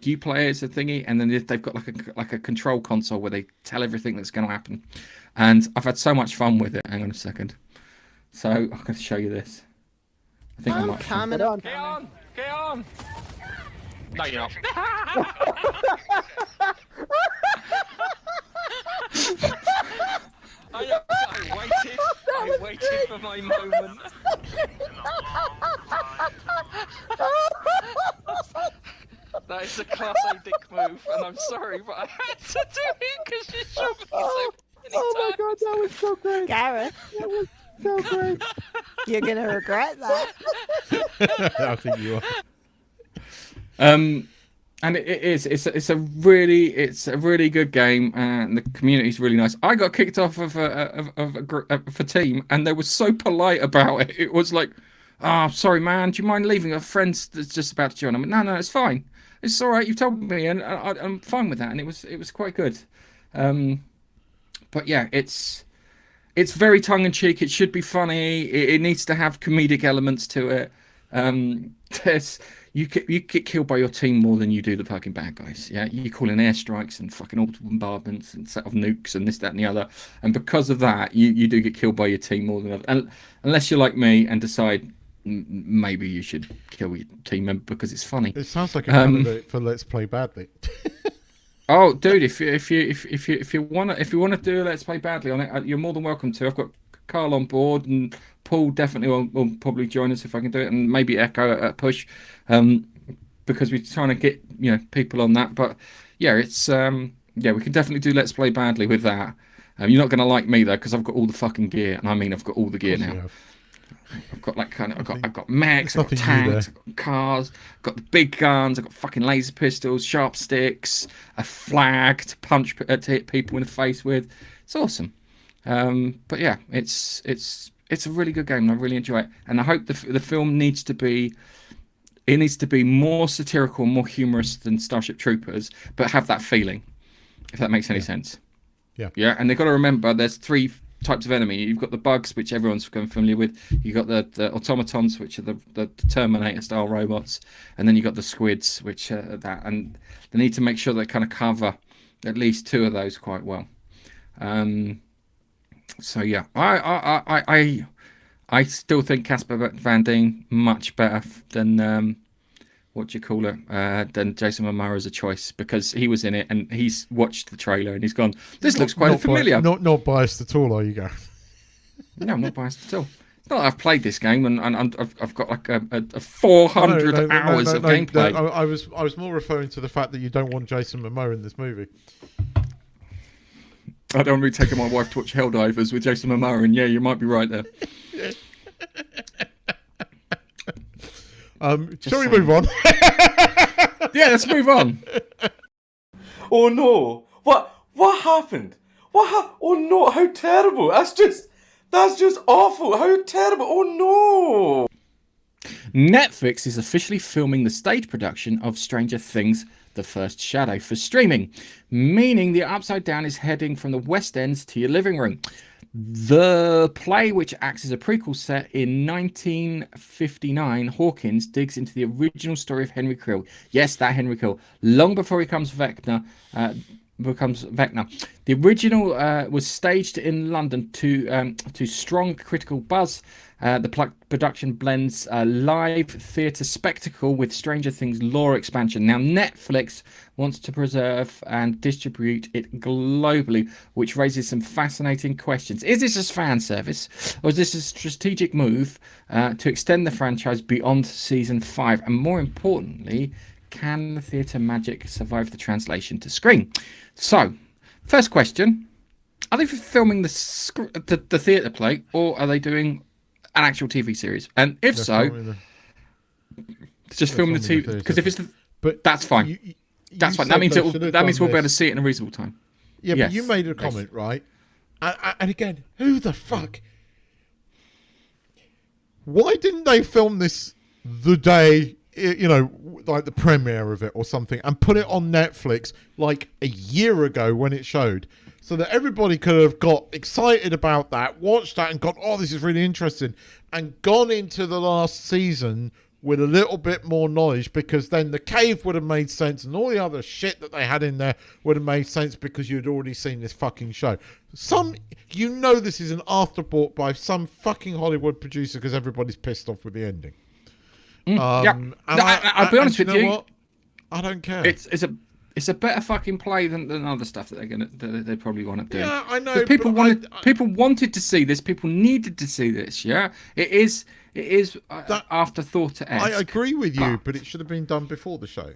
you players a thingy, and then they've got like a control console where they tell everything that's going to happen. And I've had so much fun with it. Hang on a second. So I'm going to show you this. I think I might. Comment on. Get on. No, you're not. I waited for my moment. That is a class A dick move, and I'm sorry, but I had to do it because you shot me so many Oh my times. god, that was so great. Gareth, That was so great. you're going to regret that. I think you are. And it's a really good game, and the community's really nice. I got kicked off of a team, and they were so polite about it. It was like, "Oh, sorry, man. Do you mind leaving? A friend's that's just about to join." I'm like, "No, it's fine. It's all right. You've told me, and I'm fine with that." And it was quite good. But yeah, it's very tongue in cheek. It should be funny. It needs to have comedic elements to it. You get killed by your team more than you do the fucking bad guys. Yeah, you call in airstrikes and fucking orbital bombardments and set off nukes and this, that, and the other. And because of that, you do get killed by your team more than others. And unless you're like me and decide maybe you should kill your team member because it's funny. It sounds like a candidate for Let's Play Badly. Oh, dude, if you wanna do Let's Play Badly on it, you're more than welcome to. I've got Carl on board, and Paul definitely will probably join us if I can do it, and maybe Echo at push, because we're trying to get people on that. But yeah, it's we can definitely do Let's Play Badly with that. You're not gonna like me though, because I've got all the fucking gear, and I mean I've got all the gear now. I've got I've got mechs, I've got tanks, I've got cars, I've got the big guns, I've got fucking laser pistols, sharp sticks, a flag to punch to hit people in the face with. It's awesome. But yeah, it's a really good game, and I really enjoy it. And I hope the film needs to be more satirical, more humorous than Starship Troopers, but have that feeling, if that makes any sense. Yeah, and they've got to remember there's three types of enemy. You've got the bugs, which everyone's familiar with. You've got the automatons, which are the Terminator style robots, and then you've got the squids, which are that. And they need to make sure they kind of cover at least two of those quite well. So yeah, I still think Casper Van Dien much better than than Jason Momoa as a choice, because he was in it and he's watched the trailer and he's gone, this looks quite familiar. Not biased at all, are you, Gareth? No, I'm not biased at all. It's not that I've played this game and I've got like a 400 hours of gameplay. I was more referring to the fact that you don't want Jason Momoa in this movie. I don't want to be taking my wife to watch Helldivers with Jason Momoa, and yeah, you might be right there. Shall we move on? Yeah, let's move on. Oh no! What happened? Oh no! How terrible! That's just awful! How terrible! Oh no! Netflix is officially filming the stage production of Stranger Things: The First Shadow for streaming, meaning the Upside Down is heading from the West End to your living room. The play, which acts as a prequel set in 1959, Hawkins digs into the original story of Henry Creel. Yes, that Henry Creel. Long before he becomes Vecna. The original was staged in London to strong critical buzz. The production blends live theatre spectacle with Stranger Things lore expansion. Now, Netflix wants to preserve and distribute it globally, which raises some fascinating questions. Is this just fan service, or is this a strategic move to extend the franchise beyond season 5? And more importantly, can the theatre magic survive the translation to screen? So, first question: are they filming the theatre play, or are they doing an actual TV series? And if so, just filming the TV, because if it's that's fine. That's fine. That means we'll be able to see it in a reasonable time. Yeah, yes. But you made a comment, right? And again, who the fuck? Why didn't they film this the day, like the premiere of it or something, and put it on Netflix like a year ago when it showed, so that everybody could have got excited about that, watched that, and gone, oh, this is really interesting, and gone into the last season with a little bit more knowledge, because then the cave would have made sense and all the other shit that they had in there would have made sense because you'd already seen this fucking show. This is an afterthought by some fucking Hollywood producer because everybody's pissed off with the ending. Yeah. I'll be honest with you. What? I don't care. It's It's a better fucking play than other stuff that they probably want to do. Yeah, I know. Because people but people wanted to see this. People needed to see this. Yeah, it is afterthought to I agree with you, but it should have been done before the show.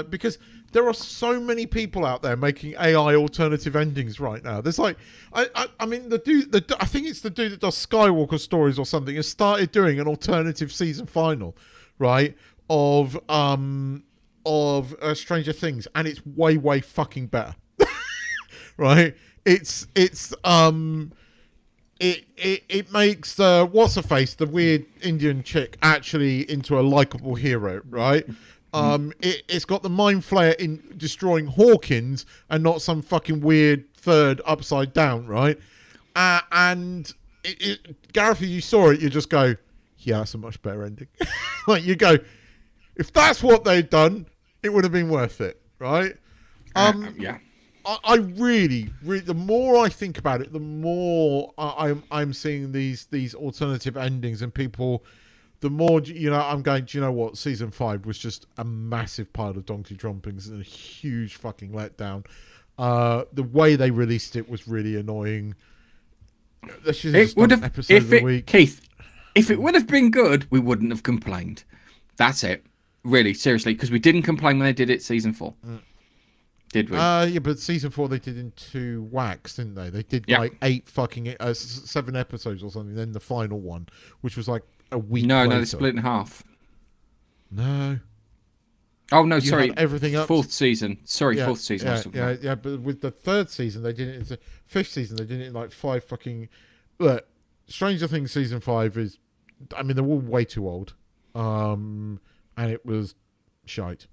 Because there are so many people out there making AI alternative endings right now. There's like, I mean, the dude, I think it's the dude that does Skywalker stories or something, has started doing an alternative season final, right? Of Stranger Things, and it's way fucking better. Right? It makes what's her face, the weird Indian chick, actually into a likable hero, right? It's got the mind flayer in destroying Hawkins and not some fucking weird third upside down, right? And Gareth, you saw it, you just go, yeah, that's a much better ending. Like, you go, if that's what they'd done, it would have been worth it, right? Yeah. I really, the more I think about it, the more I'm seeing these alternative endings, and people, the more, I'm going, do you know what? Season 5 was just a massive pile of donkey droppings and a huge fucking letdown. The way they released it was really annoying. They should have just done an episode of the week. Keith, if it would have been good, we wouldn't have complained. That's it. Really, seriously, because we didn't complain when they did it season 4. Did we? Yeah, but season 4 they did in 2 whacks, didn't they? They did like 7 episodes or something. Then the final one, which was like a week. No, later. they split in half. No. Oh no, sorry. Everything up. Fourth season. Sorry, yeah, fourth season. Yeah. But with the 3rd season, they did it. It's the 5th season. They did it in like 5 fucking. Look, Stranger Things season 5 is. I mean, they're all way too old. And it was shite.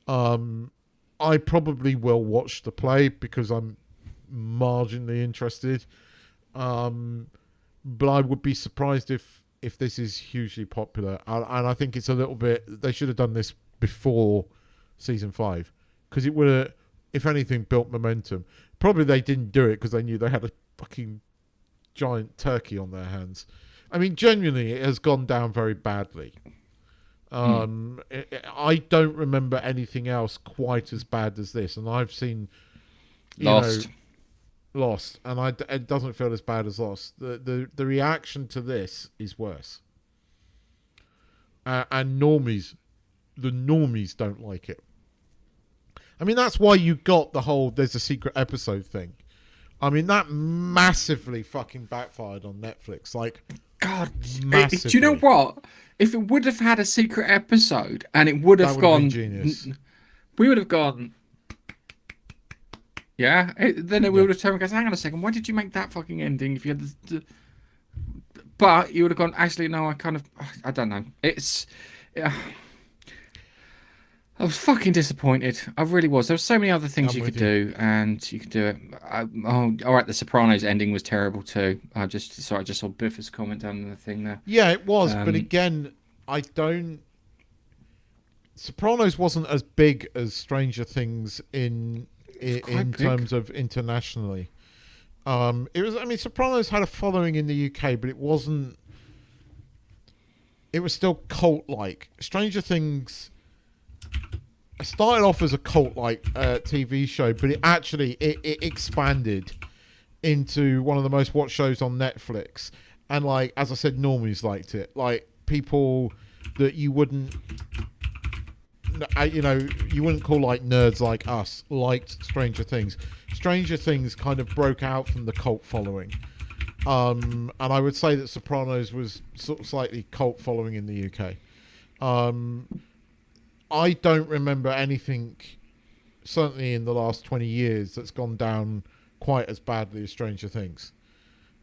I probably will watch the play because I'm marginally interested. But I would be surprised if this is hugely popular. And I think it's a little bit... They should have done this before season 5. Because it would have, if anything, built momentum. Probably they didn't do it because they knew they had a fucking giant turkey on their hands. I mean, genuinely, it has gone down very badly. I don't remember anything else quite as bad as this, and I've seen Lost, and it doesn't feel as bad as Lost. The reaction to this is worse, and the normies don't like it. I mean, that's why you got the whole "there's a secret episode" thing. I mean, that massively fucking backfired on Netflix. Like, God, massively. Do you know what? If it would have had a secret episode and it would have gone, genius. We would have gone. Yeah, then it would have turned and goes, hang on a second, why did you make that fucking ending if you had the... But you would have gone, actually, no, I don't know. I was fucking disappointed. I really was. There were so many other things you could do, and you could do it. All right, the Sopranos ending was terrible too. I just saw Biff's comment down the thing there. Yeah, it was, but again, Sopranos wasn't as big as Stranger Things in terms of internationally. It was. I mean, Sopranos had a following in the UK, but it wasn't. It was still cult-like. Stranger Things started off as a cult-like TV show, but it actually it expanded into one of the most watched shows on Netflix. And like, as I said, normies liked it. Like, people that you wouldn't call like nerds like us liked Stranger Things. Stranger Things kind of broke out from the cult following. And I would say that Sopranos was sort of slightly cult following in the UK. I don't remember anything, certainly in the last 20 years, that's gone down quite as badly as Stranger Things.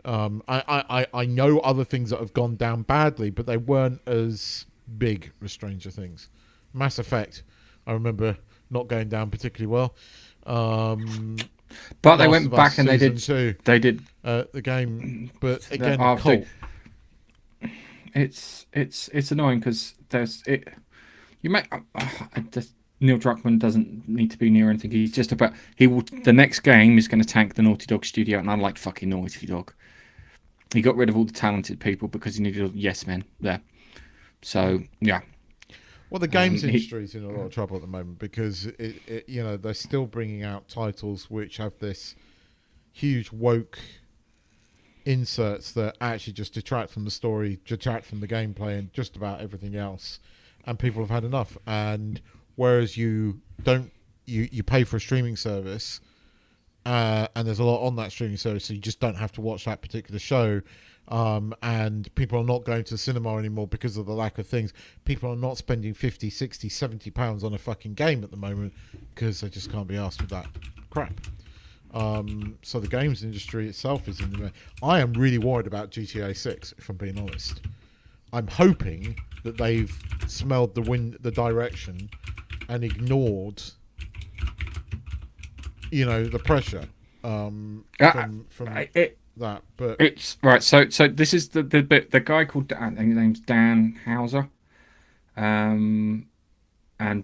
I know other things that have gone down badly, but they weren't as big as Stranger Things. Mass Effect, I remember not going down particularly well. But they went back and they did the game, but again, cult. It's annoying because Neil Druckmann doesn't need to be near anything. He's just about the next game is going to tank the Naughty Dog studio, and I like fucking Naughty Dog. He got rid of all the talented people because he needed yes men there. So yeah. Well, the games industry is in a lot of trouble at the moment because they're still bringing out titles which have this huge woke inserts that actually just detract from the story, detract from the gameplay, and just about everything else. And people have had enough. And whereas you pay for a streaming service, and there's a lot on that streaming service, so you just don't have to watch that particular show. And people are not going to the cinema anymore because of the lack of things. People are not spending 50, 60, 70 pounds on a fucking game at the moment because they just can't be asked with that crap. So the games industry itself is in the... I am really worried about GTA 6, if I'm being honest. I'm hoping that they've smelled the direction and ignored, the pressure from that. But it's right. So this is the bit. The guy called Dan, his name's Dan Houser, and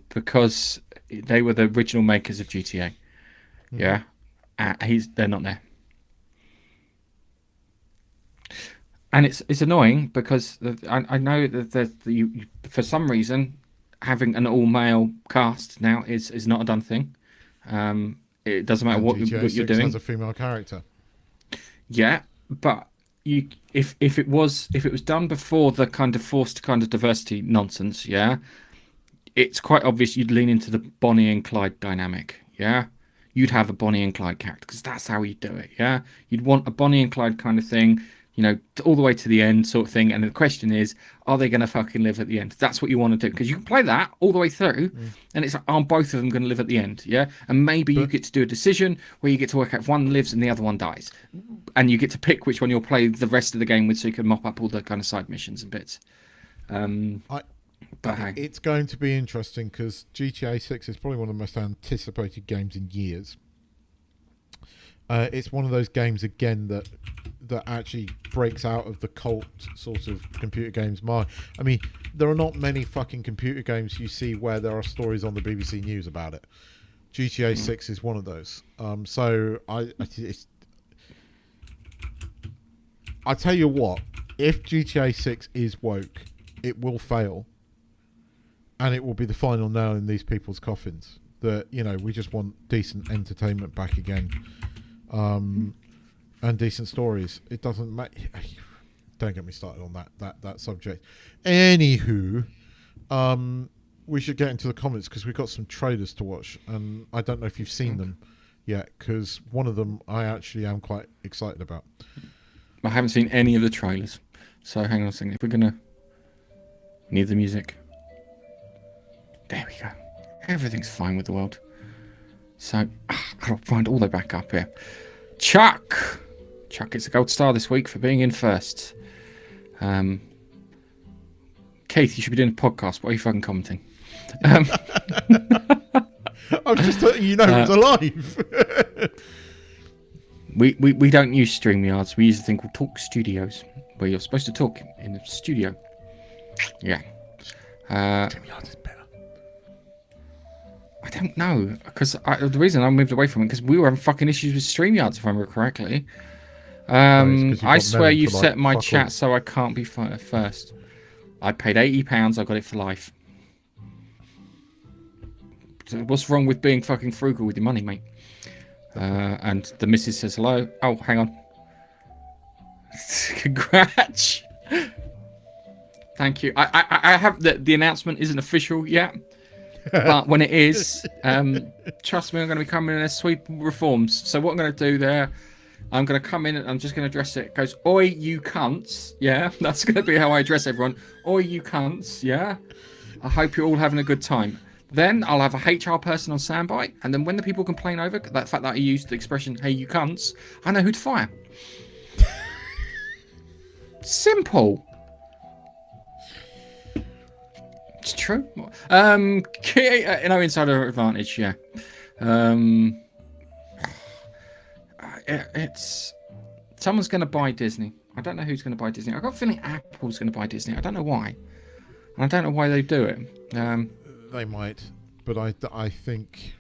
because they were the original makers of GTA, yeah, they're not there, and it's annoying because I know that you for some reason having an all male cast now is not a done thing. It doesn't matter what you're doing. Has a female character. Yeah, but if it was done before the kind of forced kind of diversity nonsense, yeah, it's quite obvious you'd lean into the Bonnie and Clyde dynamic, yeah. You'd have a Bonnie and Clyde character because that's how you do it, yeah. You'd want a Bonnie and Clyde kind of thing, all the way to the end sort of thing. And the question is, are they going to fucking live at the end? That's what you want to do because you can play that all the way through, and it's like, are both of them going to live at the end? Yeah, and maybe you get to do a decision where you get to work out if one lives and the other one dies, and you get to pick which one you'll play the rest of the game with, so you can mop up all the kind of side missions and bits. It's going to be interesting because GTA 6 is probably one of the most anticipated games in years. It's one of those games again that actually breaks out of the cult sort of computer games. I mean, there are not many fucking computer games you see where there are stories on the BBC News about it. GTA 6 is one of those. So I tell you what, if GTA 6 is woke, it will fail, and it will be the final nail in these people's coffins. That we just want decent entertainment back again. And decent stories. It doesn't matter. Don't get me started on that subject. Anywho, we should get into the comments because we've got some trailers to watch, and I don't know if you've seen them yet because one of them I actually am quite excited about. I haven't seen any of the trailers, so hang on a second. If we're gonna need the music, there we go. Everything's fine with the world. So I'll find all the way back up here. Chuck gets a gold star this week for being in first. Keith, you should be doing a podcast. What are you fucking commenting? I was just letting you know it was alive. we don't use StreamYards. We use a thing called Talk Studios, where you're supposed to talk in the studio. Yeah. StreamYards is better. I don't know, because the reason I moved away from it because we were having fucking issues with StreamYards, if I remember correctly. I swear you set my chat so I can't be first. I paid £80. I got it for life. So what's wrong with being fucking frugal with your money, mate? And the missus says hello. Oh, hang on. Congrats. Thank you. I have the announcement isn't official yet. But when it is, trust me, I'm going to be coming in as sweep reforms. So what I'm going to do there, I'm going to come in and I'm just going to address it. It goes, oi, you cunts. Yeah, that's going to be how I address everyone. Oi, you cunts. Yeah. I hope you're all having a good time. Then I'll have a HR person on standby. And then when the people complain over that fact that I used the expression, hey, you cunts, I know who to fire. Simple. It's true. Insider advantage, yeah. It's someone's going to buy Disney. I don't know who's going to buy Disney. I've got a feeling Apple's going to buy Disney. I don't know why. And I don't know why they do it. They might, but I think.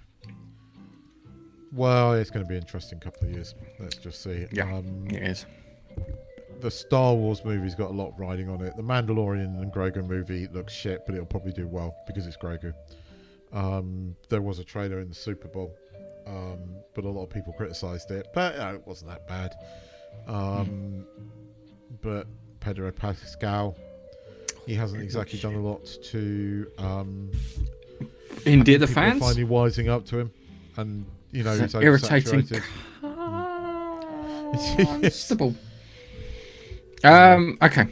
Well, it's going to be an interesting couple of years. Let's just see. Yeah, it is. the Star Wars movie's got a lot riding on it. The Mandalorian and Grogu movie looks shit, but it'll probably do well because it's Grogu. There was a trailer in the Super Bowl, but a lot of people criticised it, but it wasn't that bad. But Pedro Pascal, he hasn't exactly done a lot to endear the people fans. are finally wising up to him, and you know, It's he's irritating. oversaturated. Constable. Okay.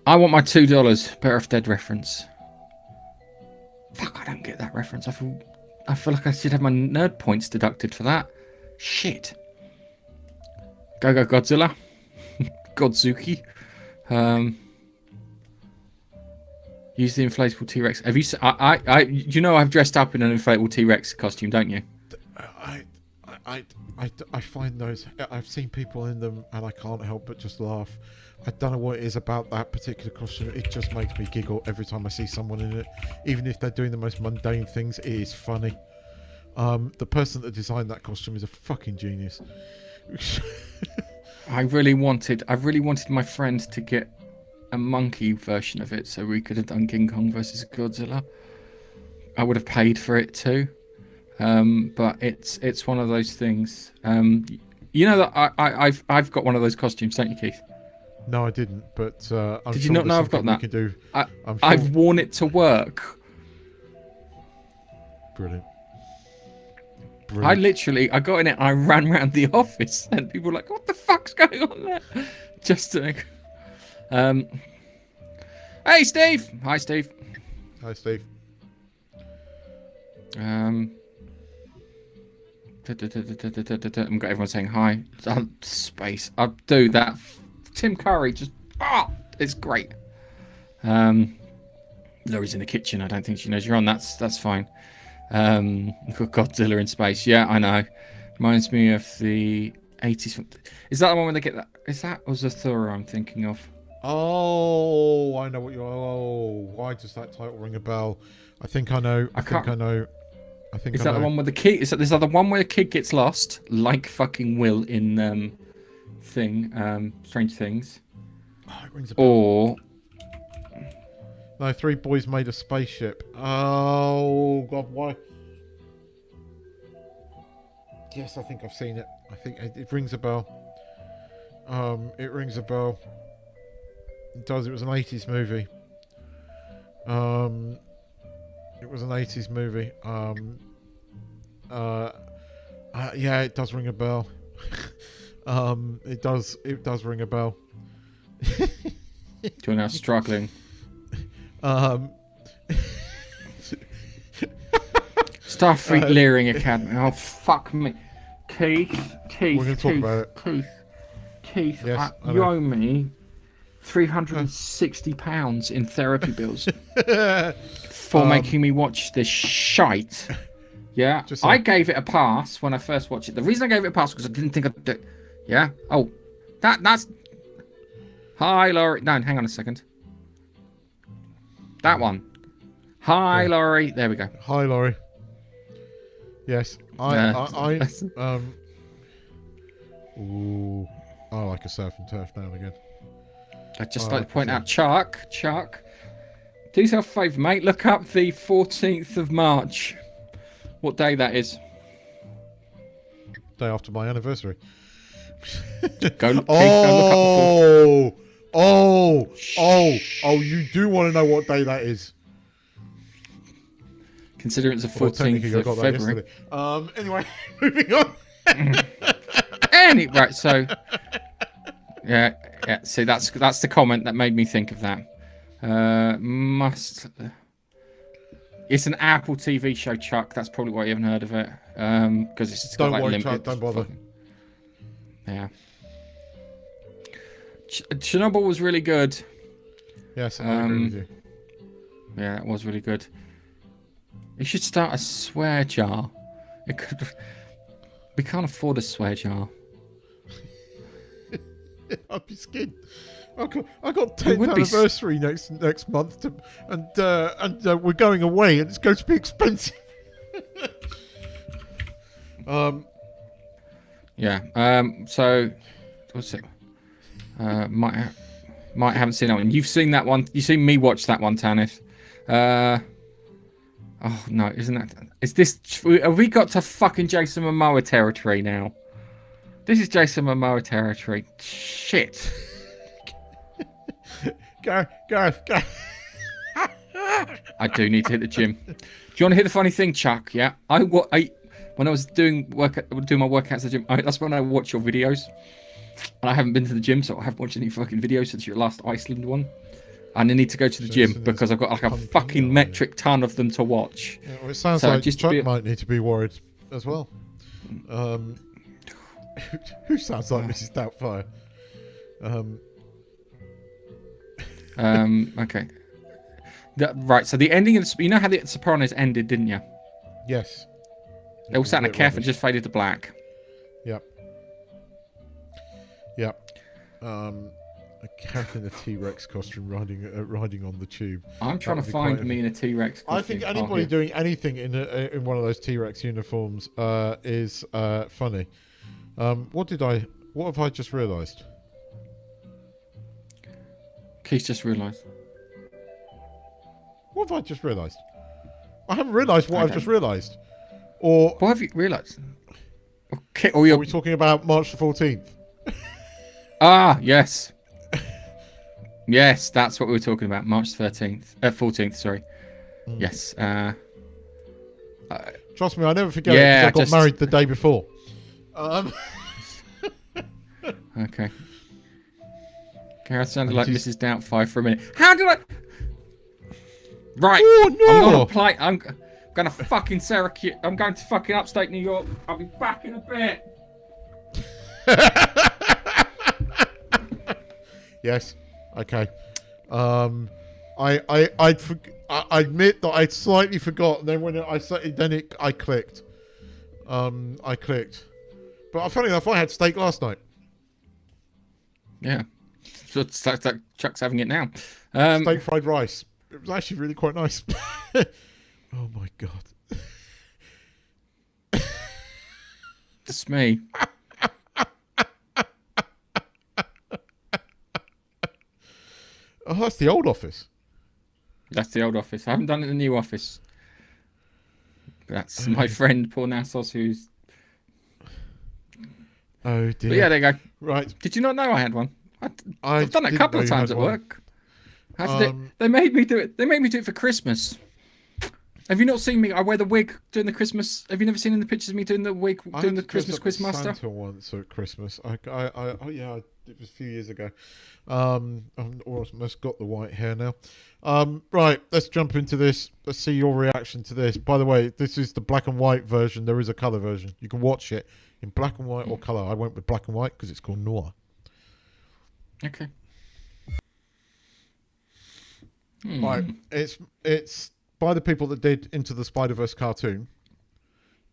I want my $2 Better Off Dead reference. Fuck, I don't get that reference. I feel like I should have my nerd points deducted for that. Shit. Go Godzilla. Godzuki. Use the inflatable T-Rex. Have you? You know I've dressed up in an inflatable T-Rex costume, don't you? I find those. I've seen people in them, and I can't help but just laugh. I don't know what it is about that particular costume. It just makes me giggle every time I see someone in it, even if they're doing the most mundane things. It is funny. The person that designed that costume is a fucking genius. I really wanted my friend to get a monkey version of it, so we could have done King Kong versus Godzilla. I would have paid for it too. But it's one of those things. You know that I've got one of those costumes, don't you, Keith? No, I didn't. But I'm did sure you not there's know I've got something we that? can do. I'm sure. I've worn it to work. Brilliant. I got in it. I ran around the office, and people were like, "What the fuck's going on there?" Just to. Hey, Steve. Hi, Steve. Hi, Steve. I've got everyone saying hi. Space. I'll do that. Tim Curry just it's great. Laurie's in the kitchen. I don't think she knows you're on. That's fine. Godzilla in space. Yeah, I know. Reminds me of the 80s. Is that the one where they get that? Is that or Zathura I'm thinking of? Oh, I know what you're. Oh, why does that title ring a bell? I think I know. I think I know. I think Is I that know. the one where the kid? Is that the one where the kid gets lost, like fucking Will in Strange Things? Oh, it rings a bell. Or no, three boys made a spaceship. Oh God, why? Yes, I think I've seen it. I think it rings a bell. It rings a bell. It does. It was an 80s movie. It was an 80s movie. Yeah, it does ring a bell. It does ring a bell. you're now struggling. Starfleet Leering Academy. Oh fuck me, Keith. We're going to talk about it. Keith. Yes, I you know. owe me £360 in therapy bills for making me watch this shite. Yeah, I gave it a pass when I first watched it. The reason I gave it a pass was because I didn't think I'd do it. Yeah. Oh, that's. Hi, Laurie. No, hang on a second. That one. Hi, Laurie. There we go. Hi, Laurie. Yes, Ooh, I like a surf and turf now and again. I'd just like to point out, Chuck, do yourself a favour, mate. Look up the 14th of March. What day that is? Day after my anniversary. Go look up the you do want to know what day that is? Consider it's the Well, 14th technically, I of got that February. yesterday. Anyway, moving on. Right, so yeah. See, that's the comment that made me think of that. It's an Apple TV show, Chuck. That's probably why you haven't heard of it. Because it's got Don't like worry, limited. Chuck, don't bother. Yeah. Chernobyl was really good. Yes, I agree with you. Yeah, it was really good. You should start a swear jar. We can't afford a swear jar. I'd be scared. I got 10th anniversary next month, and we're going away, and it's going to be expensive. Yeah. So what's it? Might haven't seen that one. You've seen that one. You've seen me watch that one, Tanith. Oh no, isn't that? Is this? Have we got to fucking Jason Momoa territory now? This is Jason Momoa territory. Shit. Gareth. I do need to hit the gym. Do you want to hear the funny thing, Chuck? Yeah, when I was doing my workouts at the gym, that's when I watch your videos. And I haven't been to the gym, so I haven't watched any fucking videos since your last Iceland one. And I need to go to the gym because I've got like a fucking metric ton of them to watch. Yeah, well, it sounds like Chuck might need to be worried as well. Who sounds like Mrs. Doubtfire? Okay. Right, so the ending of you know how the Sopranos ended, didn't you? Yes. They all sat in a cafe and just faded to black. Yep. A cat in a T-Rex costume riding on the tube. I'm trying to find me in a T-Rex costume. I think anybody doing anything in one of those T-Rex uniforms is funny. What have I just realised? Keith's just realised. What have I just realised? I haven't realised what I've just realised. Or what have you realised? Okay, are we talking about March the 14th? Ah, yes. Yes, that's what we were talking about. March 14th, sorry. Yes. Trust me, I never forget it because I got married the day before. Okay. Gareth sounded like Mrs. Doubtfire for a minute. How did I... Right. Oh, no. I'm gonna fucking Syracuse. I'm going to fucking upstate New York. I'll be back in a bit. Yes. Okay. I admit that I'd slightly forgot, and then when I clicked. I clicked. But funny enough, I had steak last night. Yeah. So Chuck's having it now. Steak fried rice. It was actually really quite nice. Oh my god. It's me. Oh, that's the old office. That's the old office. I haven't done it in the new office. That's my friend Paul Nassos, who's... Oh dear. But yeah, there you go. Right. Did you not know I had one? I've done it a couple of times at work. They made me do it. They made me do it for Christmas. Have you not seen me? I wear the wig during the Christmas. Have you never seen in the pictures of me doing the wig doing the Christmas Quizmaster? Santa once at Christmas. Oh yeah, it was a few years ago. I've almost got the white hair now. Right, let's jump into this. Let's see your reaction to this. By the way, this is the black and white version. There is a color version. You can watch it in black and white or color. I went with black and white because it's called Noir. Okay. Right, it's by the people that did Into the Spider-Verse cartoon,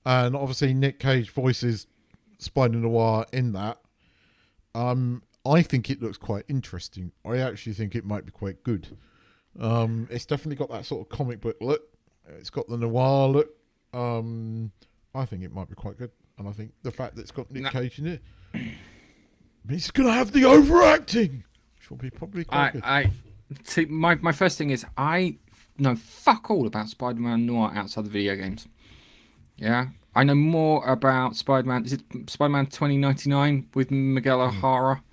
and obviously Nick Cage voices Spider-Noir in that. I think it looks quite interesting. I actually think it might be quite good. It's definitely got that sort of comic book look. It's got the noir look. I think it might be quite good, and I think the fact that it's got Nick Cage in it means it's gonna have the overacting, which will be probably quite good. See, my first thing is I know fuck all about Spider-Man Noir outside the video games. Yeah, I know more about Spider-Man. Is it Spider-Man 2099 with Miguel O'Hara?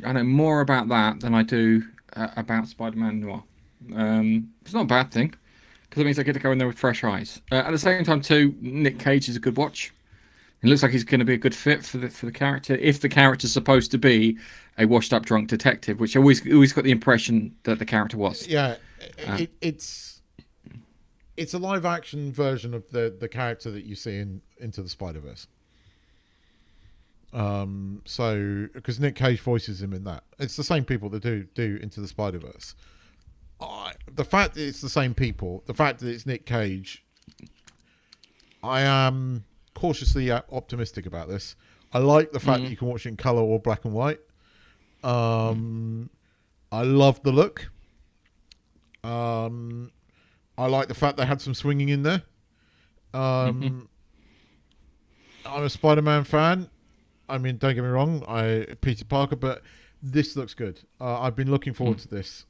I know more about that than I do about Spider-Man Noir. It's not a bad thing because it means I get to go in there with fresh eyes. At the same time, too, Nick Cage is a good watch. It looks like he's going to be a good fit for the character. If the character's supposed to be a washed-up drunk detective, which I always got the impression that the character was. Yeah, it's a live-action version of the character that you see in Into the Spider-Verse. So because Nick Cage voices him in that, it's the same people that do Into the Spider-Verse. The fact that it's the same people, the fact that it's Nick Cage, I am cautiously optimistic about this. I like the fact that you can watch it in color or black and white. I love the look. I like the fact they had some swinging in there. I'm a Spider-Man fan. I mean, don't get me wrong, Peter Parker, but This looks good. I've been looking forward to this.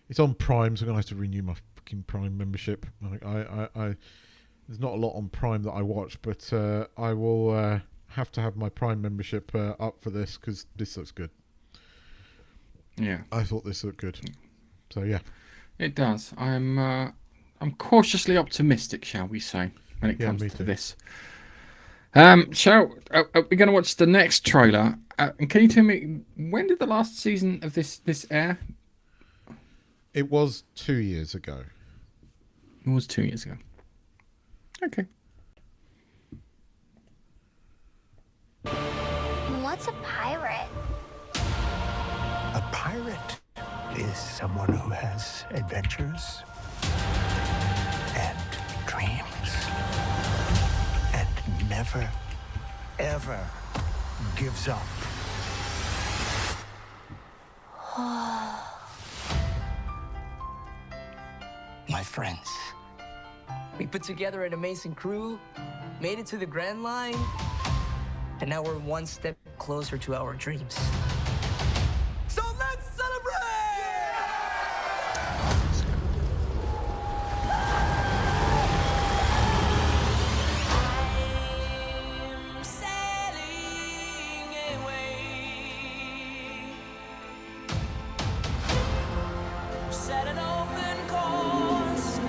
It's on Prime, so I'm gonna have to renew my fucking Prime membership. I there's not a lot on Prime that I watch, but I will have to have my Prime membership up for this because this looks good. Yeah, I thought this looked good. So yeah, it does. I'm cautiously optimistic, shall we say, when it comes me to too. this. Are we going to watch the next trailer? And can you tell me, when did the last season of this air? it was 2 years ago. It was 2 years ago. Okay. What's a pirate? A pirate is someone who has adventures and dreams and never, ever gives up. My friends. We put together an amazing crew, made it to the Grand Line, and now we're one step closer to our dreams. So let's celebrate! I'm sailing away. Set an open course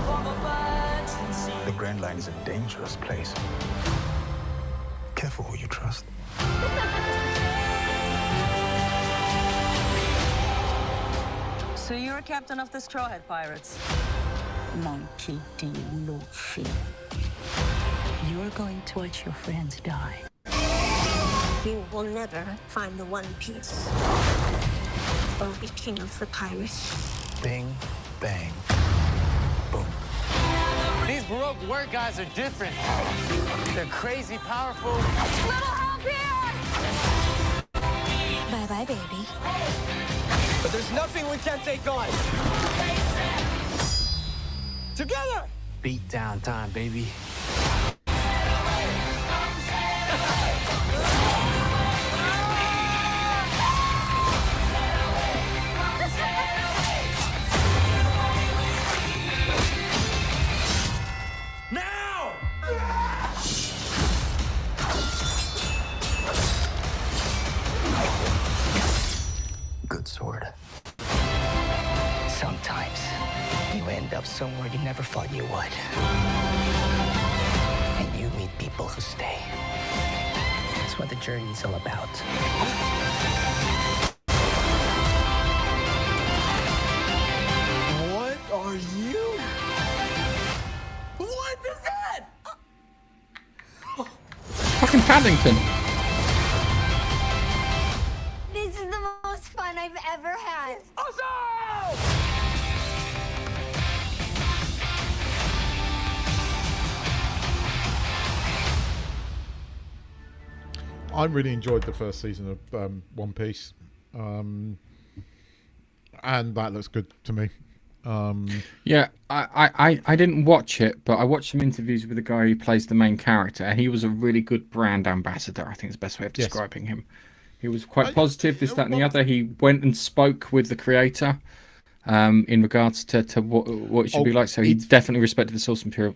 for the birds and sea. The Grand Line is a dangerous place. Careful who you trust. So you're a captain of the Strawhead Pirates? Monkey D. Luffy. You're going to watch your friends die. You will never find the One Piece or be king of the pirates. Bing, bang, boom. These Baroque work guys are different. They're crazy powerful. Little help here! Bye-bye, baby. But there's nothing we can't take on. Together! Beat down time, baby. Now! Good sword. Sometimes you end up somewhere you never thought you would. And you meet people who stay. That's what the journey's all about. What are you? What is that? Fucking Paddington. This is the most fun I've ever had. Awesome! I really enjoyed the first season of One Piece, and that looks good to me. Yeah, I didn't watch it, but I watched some interviews with the guy who plays the main character, and he was a really good brand ambassador, I think is the best way of describing him. He was quite positive, this, that, and the other. He went and spoke with the creator in regards to what it should be like, so he definitely respected the source material.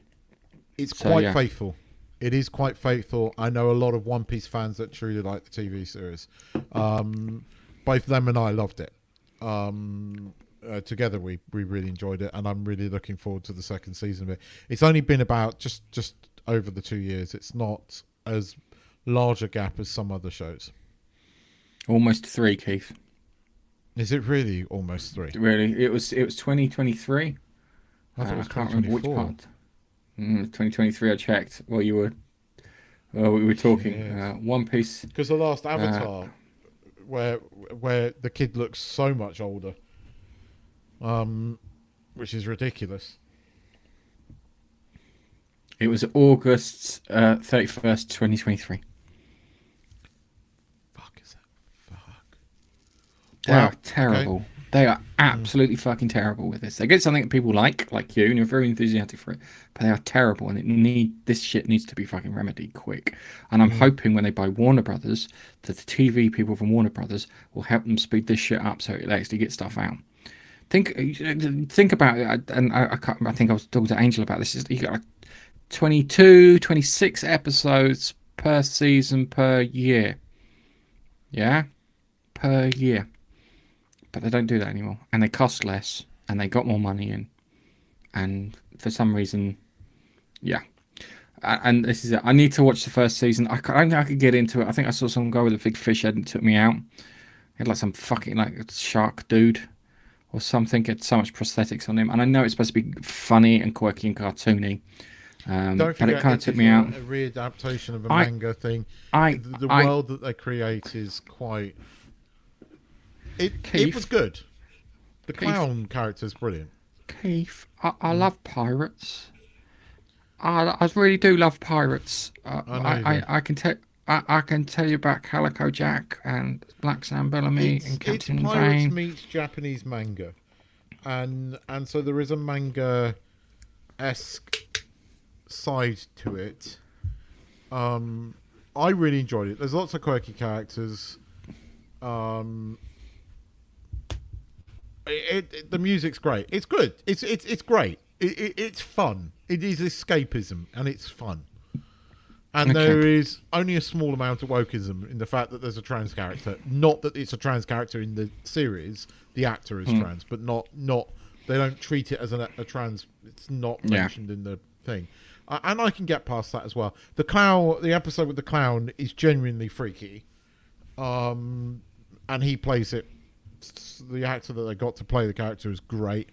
It's quite faithful. It is quite faithful. I know a lot of One Piece fans that truly like the TV series. Both them and I loved it. Together we really enjoyed it, and I'm really looking forward to the second season of it. It's only been about just over the 2 years. It's not as large a gap as some other shows. Almost 3, Keith. Is it really almost 3? Really, it was 2023. I thought it was I can't remember which 2024. part. 2023. I checked while we were talking. Yes. One Piece. Because the last Avatar, where the kid looks so much older, which is ridiculous. It was August 31st, 2023. Fuck is that? Fuck. They are terrible. Okay. They are absolutely fucking terrible with this. They get something that people like you, and you're very enthusiastic for it, but they are terrible, and this shit needs to be fucking remedied quick. And I'm hoping when they buy Warner Brothers, that the TV people from Warner Brothers will help them speed this shit up so it actually gets stuff out. Think about it, and I think I was talking to Angel about this. You got like 22, 26 episodes per season per year. Yeah, per year. But they don't do that anymore, and they cost less, and they got more money in, and for some reason, yeah. And this is it. I need to watch the first season. I don't think I could get into it. I think I saw someone go with a big fish head and it took me out. He had like some fucking like shark dude or something. Had so much prosthetics on him, and I know it's supposed to be funny and quirky and cartoony. Don't forget, but it kind of took me out. A readaptation of a manga thing. The world that they create is quite. It was good. The clown character's brilliant. Keith, I love pirates. I really do love pirates. I can tell. I can tell you about Calico Jack and Black Sam Bellamy and Captain It's pirates Vane. meets Japanese manga, and so there is a manga-esque side to it. I really enjoyed it. There's lots of quirky characters. The music's great. It's good. It's great. It's fun. It is escapism and it's fun. And there is only a small amount of wokeism in the fact that there's a trans character. Not that it's a trans character in the series. The actor is trans, but not. They don't treat it as a trans. It's not mentioned in the thing. And I can get past that as well. The episode with the clown is genuinely freaky. And he plays it. The actor that they got to play the character is great.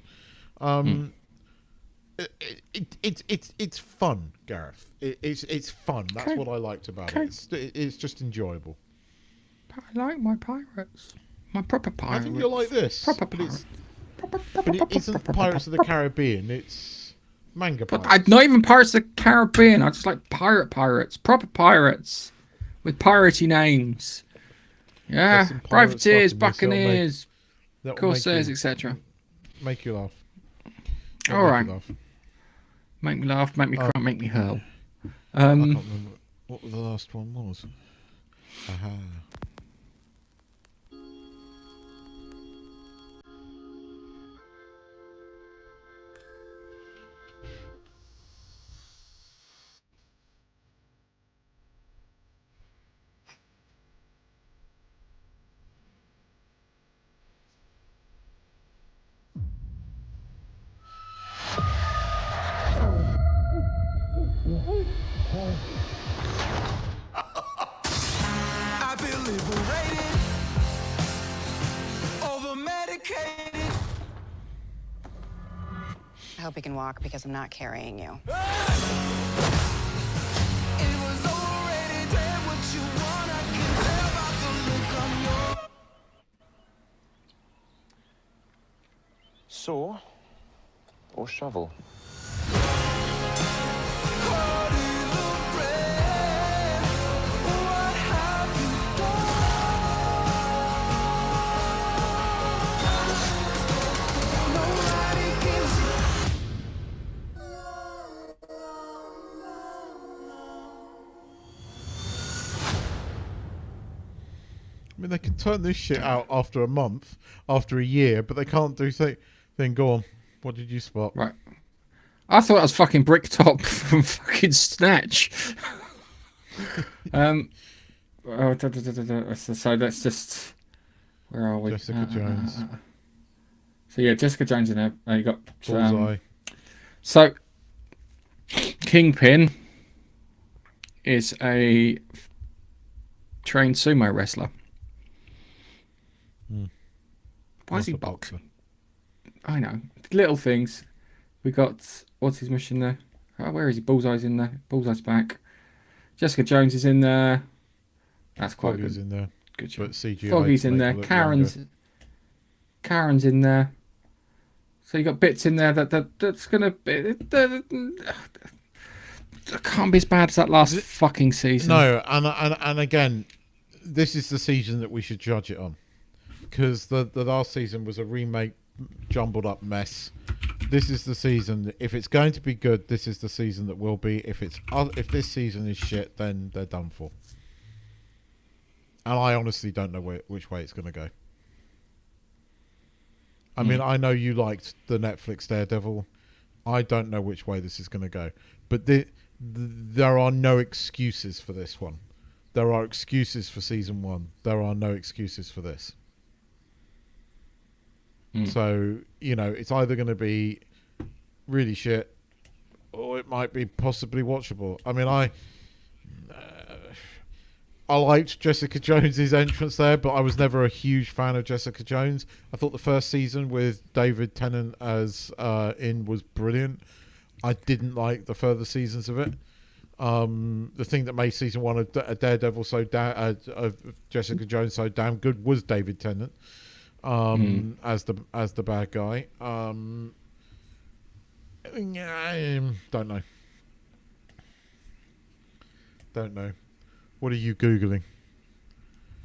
It's fun, Gareth. It's fun. That's what I liked about it. It's just enjoyable. I like my pirates. My proper pirates. I think you'll like this. Proper but pirates. But it isn't Pirates of the Caribbean. It's manga pirates. But not even Pirates of the Caribbean. I just like pirates. Proper pirates. With piratey names. Yeah. Privateers, buccaneers, corsairs, etc. Make you laugh. All right. Make me laugh, make me cry, make me hurl. I can't remember what the last one was. Aha. I feel liberated, over-medicated. I hope you can walk because I'm not carrying you. It was already there, what you want, I can tell by the look on your... Saw or shovel? I mean, they can turn this shit out after a month, after a year, but they can't do then go on. What did you spot? Right. I thought it was fucking Bricktop from fucking Snatch. So that's just... Where are we? Jessica Jones. So yeah, Jessica Jones in there. You got... Bullseye. So, Kingpin is a trained sumo wrestler. Why is he boxing? I know. Little things. We got... What's his mission there? Oh, where is he? Bullseye's in there. Bullseye's back. Jessica Jones is in there. That's quite Foggy's good. in there. Good job. But CGI Foggy's to in make there. it look Karen's in there. So you got bits in there that's gonna be. It can't be as bad as that last fucking season. No, and again, this is the season that we should judge it on, because the last season was a remake jumbled up mess. This is the season. If it's going to be good, this is the season that will be. If this season is shit, then they're done for. And I honestly don't know which way it's going to go. I mean, I know you liked the Netflix Daredevil. I don't know which way this is going to go. But there are no excuses for this one. There are excuses for season 1. There are no excuses for this. So, you know, it's either going to be really shit or it might be possibly watchable. I mean, I liked Jessica Jones's entrance there, but I was never a huge fan of Jessica Jones. I thought the first season with David Tennant as was brilliant. I didn't like the further seasons of it. The thing that made season 1 of Daredevil of Jessica Jones so damn good was David Tennant as the bad guy. Don't know. What are you Googling?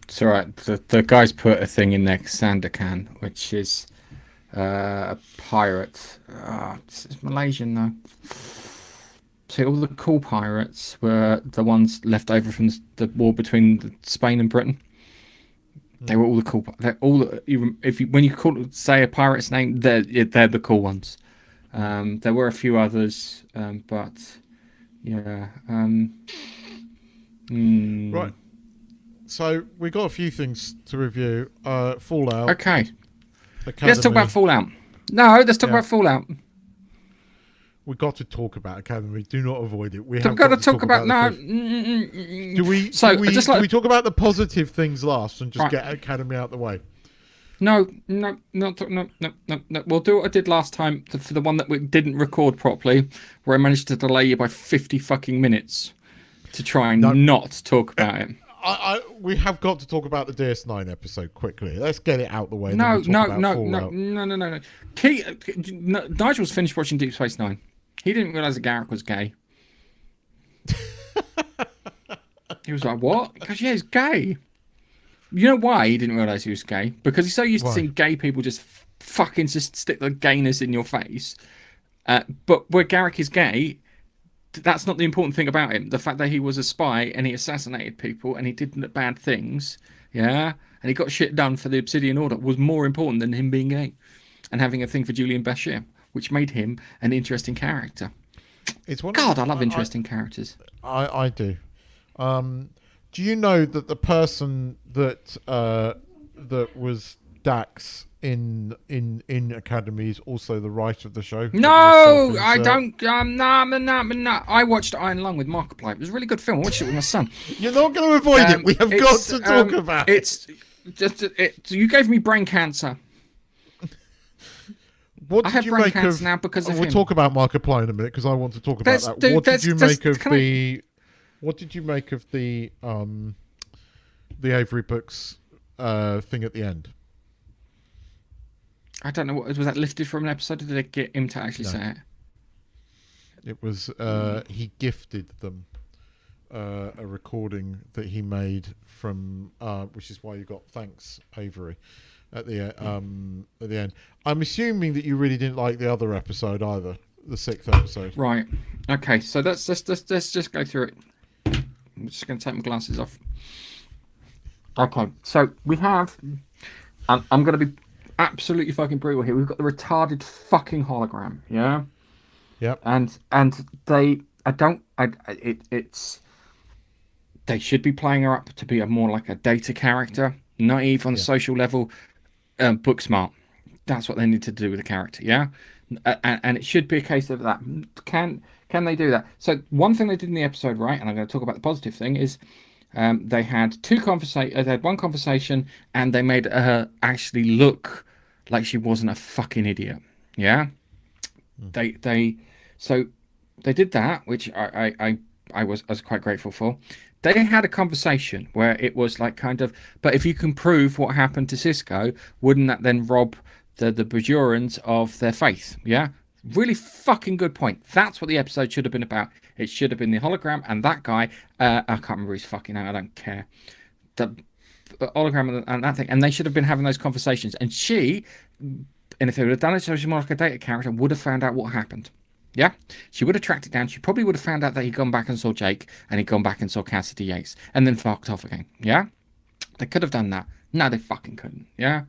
It's alright. The guys put a thing in there, Sandakan, which is a pirate. It's Malaysian though. So all the cool pirates were the ones left over from the war between Spain and Britain. They were all the cool. They're all. When you say a pirate's name, they're the cool ones. There were a few others, but yeah. Right. So we got a few things to review. Fallout. Okay. Academy. Let's talk about Fallout. No, let's talk about Fallout. We've got to talk about Academy. Do not avoid it. We've got to talk about no. Do we talk about the positive things last and just get Academy out the way? No. We'll do what I did last time for the one that we didn't record properly, where I managed to delay you by 50 fucking minutes to try and not talk about it. We have got to talk about the DS9 episode quickly. Let's get it out the way. No. Nigel's finished watching Deep Space Nine. He didn't realise that Garrick was gay. He was like, what? Because, yeah, he's gay. You know why he didn't realise he was gay? Because he's so used to seeing gay people just fucking just stick the gayness in your face. But where Garrick is gay, that's not the important thing about him. The fact that he was a spy and he assassinated people and he did bad things, yeah, and he got shit done for the Obsidian Order was more important than him being gay and having a thing for Julian Bashir, which made him an interesting character. I love interesting characters. I do. Do you know that the person that was Dax in Academy is also the writer of the show? No, I don't. No. I watched Iron Lung with Markiplier. It was a really good film. I watched it with my son. You're not going to avoid it. We have got to talk about it. It's just you gave me brain cancer. What I have brain cancer now because of him. We'll talk about Markiplier in a minute because I want to talk about that. What did you make of the Avery Books thing at the end? I don't know. Was that lifted from an episode, or did they get him to actually say it? It was. He gifted them a recording that he made from, which is why you got thanks, Avery, at the end. I'm assuming that you really didn't like the other episode either, the 6th episode. Right. Okay. So let's just go through it. I'm just going to take my glasses off. Okay. So we have. I'm going to be absolutely fucking brutal here. We've got the retarded fucking hologram, yeah. Yep. And they should be playing her up to be more like a data character, naive on a social level, book smart. That's what they need to do with the character, yeah. And it should be a case of that. Can they do that? So one thing they did in the episode, right? And I'm going to talk about the positive thing is. They had they had one conversation, and they made her actually look like she wasn't a fucking idiot. Yeah, so they did that, which I was quite grateful for. They had a conversation where it was like kind of, but if you can prove what happened to Cisco, wouldn't that then rob the Bajorans of their faith? Yeah. Really fucking good point. That's what the episode should have been about. It should have been the hologram and that guy. I can't remember his fucking name. I don't care. The hologram and that thing. And they should have been having those conversations. And she And if they would have done it so she's more like a data character, would have found out what happened. Yeah? She would have tracked it down. She probably would have found out that he'd gone back and saw Jake, and he'd gone back and saw Cassidy Yates, and then fucked off again. Yeah? They could have done that. No, they fucking couldn't. Yeah?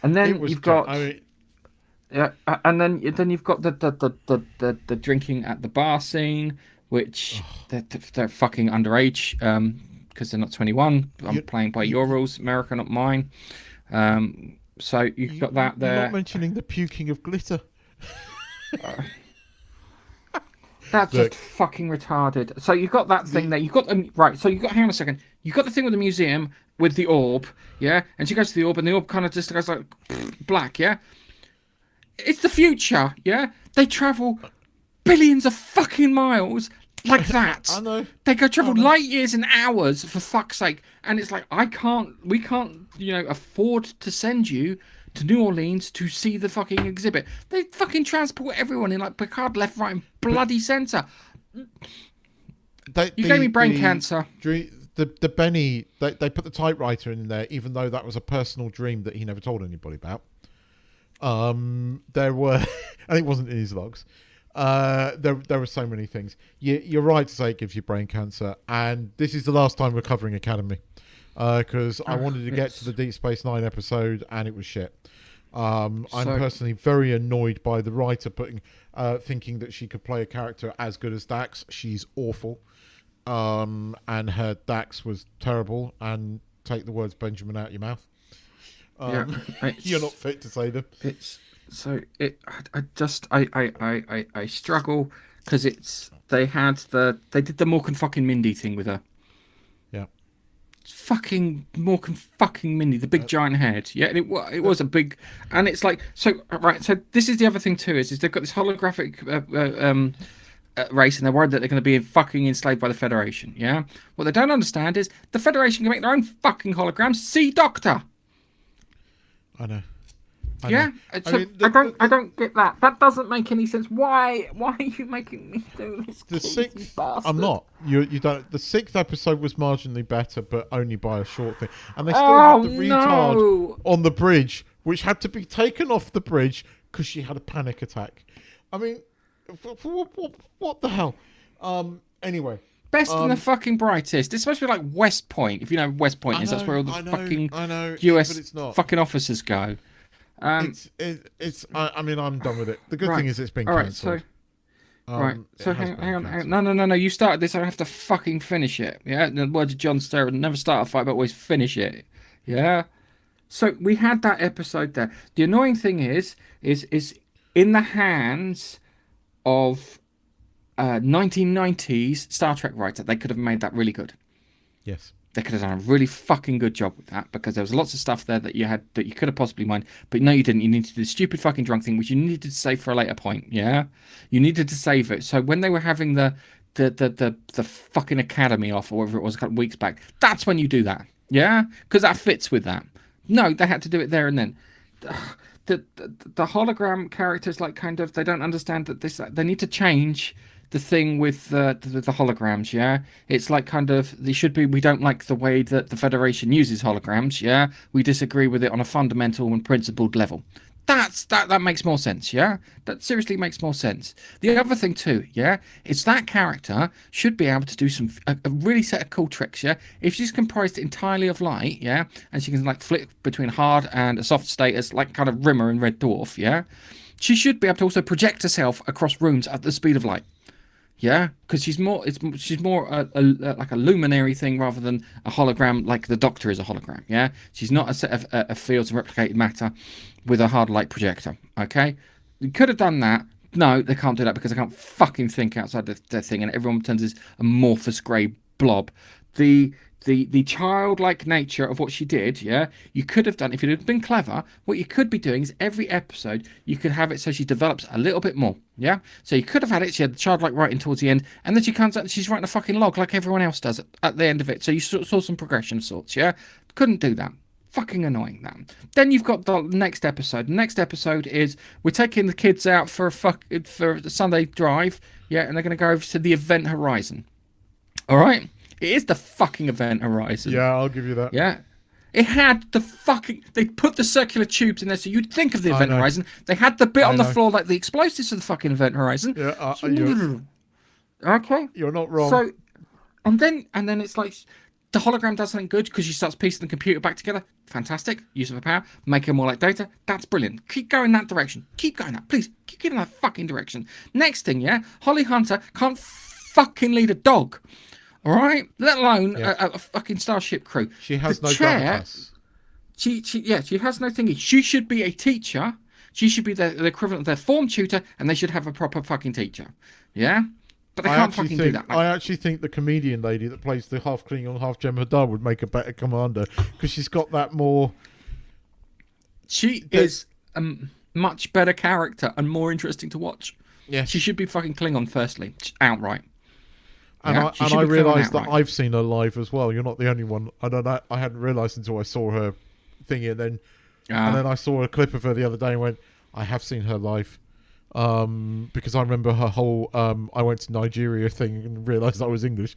And then you've got... Yeah, and then you've got the drinking at the bar scene, which they're fucking underage because they're not 21. I'm playing by your rules, America, not mine. So you've got that there. You're not mentioning the puking of glitter. That's just fucking retarded. So you've got that thing there. You've got right. So you got hang on a second. You got the thing with the museum with the orb, yeah. And she goes to the orb, and the orb kind of just goes like black, yeah. It's the future, yeah. They travel billions of fucking miles like that. I know. They go travel light years and hours for fuck's sake. And it's like we can't, afford to send you to New Orleans to see the fucking exhibit. They fucking transport everyone in like Picard left, right, and bloody centre. You gave me brain cancer. The Benny, they put the typewriter in there, even though that was a personal dream that he never told anybody about. There were, and it wasn't in his logs. There were so many things. You're right to say it gives you brain cancer, and this is the last time we're covering Academy, because I wanted to get to the Deep Space Nine episode, and it was shit. I'm personally very annoyed by the writer thinking that she could play a character as good as Dax. She's awful, and her Dax was terrible. And take the words Benjamin out your mouth. You're not fit to say them. I struggle because they did the Mork and fucking Mindy thing with her. Yeah. Fucking Mork and fucking Mindy, the big giant head. Yeah, and it was a big, and it's like so right. So this is the other thing too is they've got this holographic race, and they're worried that they're going to be fucking enslaved by the Federation. Yeah. What they don't understand is the Federation can make their own fucking holograms. See Doctor. I know. Yeah, I don't get that. That doesn't make any sense. Why are you making me do this? The sixth, I'm not. You don't. The sixth episode was marginally better, but only by a short thing. And they still had the retard on the bridge, which had to be taken off the bridge because she had a panic attack. I mean, what the hell? Anyway. Best and the fucking brightest. It's supposed to be like West Point. If you know West Point is, that's where all the fucking US fucking officers go. I mean, I'm done with it. The good thing is it's been cancelled. So hang on. No. You started this. I have to fucking finish it. Yeah. In the words of John Stewart, never start a fight, but always finish it. Yeah. So we had that episode there. The annoying thing is in the hands of 1990s Star Trek writer, they could have made that really good. Yes. They could have done a really fucking good job with that because there was lots of stuff there that you could have possibly mined, but no, you didn't. You needed to do the stupid fucking drunk thing, which you needed to save for a later point. Yeah, you needed to save it. So when they were having the fucking academy off or whatever it was a couple of weeks back, that's when you do that. Yeah, because that fits with that. No, they had to do it there and then. The hologram characters they don't understand that they need to change the thing with the holograms, yeah? It's like we don't like the way that the Federation uses holograms, yeah? We disagree with it on a fundamental and principled level. That makes more sense, yeah? That seriously makes more sense. The other thing too, yeah, is that character should be able to do a really set of cool tricks, yeah? If she's comprised entirely of light, yeah, and she can flip between hard and a soft status, like kind of Rimmer in Red Dwarf, yeah, she should be able to also project herself across rooms at the speed of light. Yeah, because she's more like a luminary thing rather than a hologram like the Doctor is a hologram. Yeah, she's not a set of fields of replicated matter with a hard light projector. Okay, you could have done that. No, they can't do that because they can't fucking think outside their thing, and everyone turns this amorphous grey blob. The childlike nature of what she did, yeah, you could have done, if it had been clever, what you could be doing is every episode, you could have it so she develops a little bit more, yeah? So you could have had it, she had the childlike writing towards the end, and then she comes out and she's writing a fucking log like everyone else does at the end of it. So you saw some progression of sorts, yeah? Couldn't do that. Fucking annoying, that. Then you've got the next episode. The next episode is, we're taking the kids out for a Sunday drive, yeah, and they're going to go over to the Event Horizon. All right? It is the fucking Event Horizon. Yeah, I'll give you that. Yeah. It had the fucking... They put the circular tubes in there so you'd think of the Event know. Horizon. They had the bit I on the know. floor like the explosives of the fucking Event Horizon. Yeah, Okay. you're not wrong. So, and then it's like the hologram does something good because she starts piecing the computer back together. Fantastic. Use of her power. Make her more like Data. That's brilliant. Keep going that direction. Keep going that. Please. Keep going that fucking direction. Next thing, yeah? Holly Hunter can't fucking lead a dog. All right? Let alone a fucking starship crew. She has the no chair, gravitas. She has no thingy. She should be a teacher. She should be the equivalent of their form tutor, and they should have a proper fucking teacher. Yeah? But they can't fucking do that. I actually think the comedian lady that plays the half Klingon, half Jem'Hadar would make a better commander because she's got that more. She is a much better character and more interesting to watch. Yeah, she should be fucking Klingon firstly, outright. And Yeah, I realised that I've seen her live as well. You're not the only one. I hadn't realised until I saw her thingy, and then I saw a clip of her the other day and went, I have seen her live. Because I remember her whole I went to Nigeria thing and realised I was English,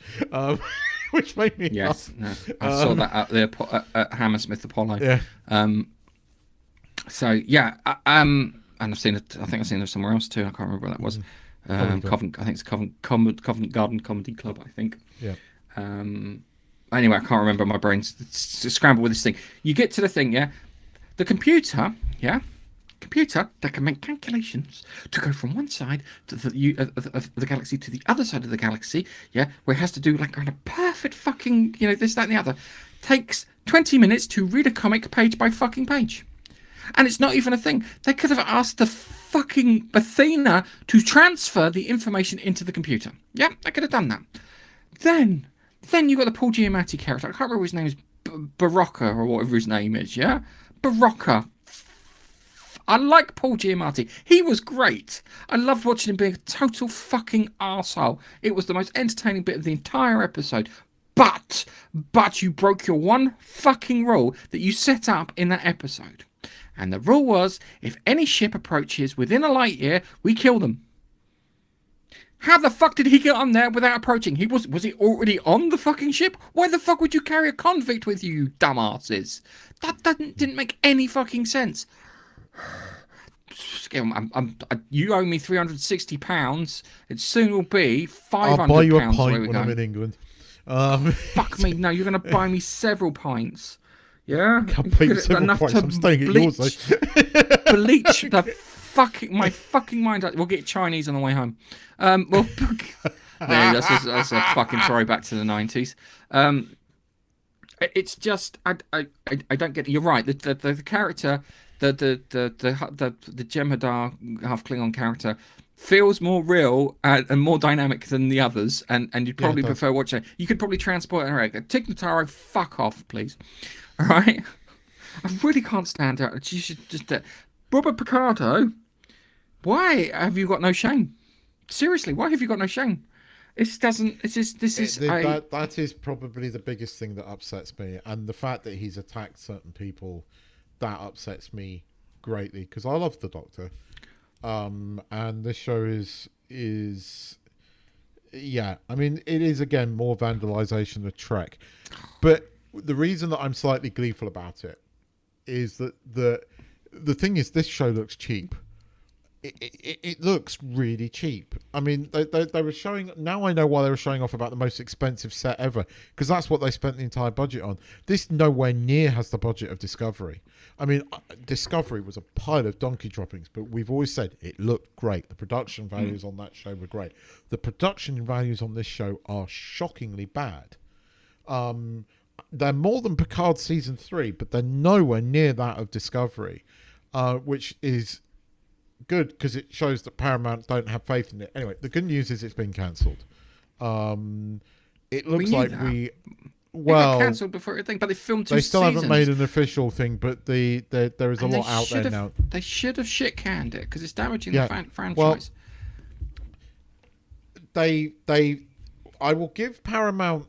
which made me laugh. No, I saw that at the at Hammersmith Apollo. Yeah. So yeah, and I've seen it. I think I've seen it somewhere else too. I can't remember where that was. Covent. I think it's Covent Garden Comedy Club. I think. Yeah. Anyway, I can't remember. My brain's scrambled with this thing. You get to the thing, yeah. The computer, yeah. Computer that can make calculations to go from one side to the galaxy to the other side of the galaxy, yeah, where it has to do like kind of perfect fucking, this, that, and the other, takes 20 minutes to read a comic page by fucking page. And it's not even a thing. They could have asked the fucking Athena to transfer the information into the computer. Yeah, they could have done that. Then you got the Paul Giamatti character. I can't remember his name is Barocca or whatever his name is, yeah? Barocca. I like Paul Giamatti. He was great. I loved watching him be a total fucking arsehole. It was the most entertaining bit of the entire episode. But you broke your one fucking rule that you set up in that episode. And the rule was, if any ship approaches within a light year, we kill them. How the fuck did he get on there without approaching? Was he already on the fucking ship? Why the fuck would you carry a convict with you, dumbasses? That didn't make any fucking sense. You owe me £360. It soon will be £500. I'll buy you a pint when I'm in England. Fuck me! No, you're going to buy me several pints. Yeah, Can't pay you several pints. I'm staying at yours. Bleach my fucking mind. We'll get Chinese on the way home. That's a fucking throwback to the 90s. It's just I don't get it. You're right. The character. The Jem'Hadar half Klingon character feels more real and more dynamic than the others, and you'd probably prefer watching. You could probably transport her. Tig Notaro, fuck off, please. All right, I really can't stand her. She should just. Robert Picardo, why have you got no shame? Seriously, why have you got no shame? That is probably the biggest thing that upsets me, and the fact that he's attacked certain people. That upsets me greatly because I love the Doctor, and this show is yeah. I mean, it is again more vandalization of Trek, but the reason that I'm slightly gleeful about it is that the thing is this show looks cheap. It looks really cheap. I mean, they were showing... Now I know why they were showing off about the most expensive set ever, because that's what they spent the entire budget on. This nowhere near has the budget of Discovery. I mean, Discovery was a pile of donkey droppings, but we've always said it looked great. The production values on that show were great. The production values on this show are shockingly bad. They're more than Picard Season 3, but they're nowhere near that of Discovery, which is... good because it shows that Paramount don't have faith in it. Anyway, the good news is it's been cancelled. It looks like it got cancelled before everything, but they filmed 2 seasons. They still haven't made an official thing, but there is a lot out there now. They should have shit canned it because it's damaging the franchise. Well, I will give Paramount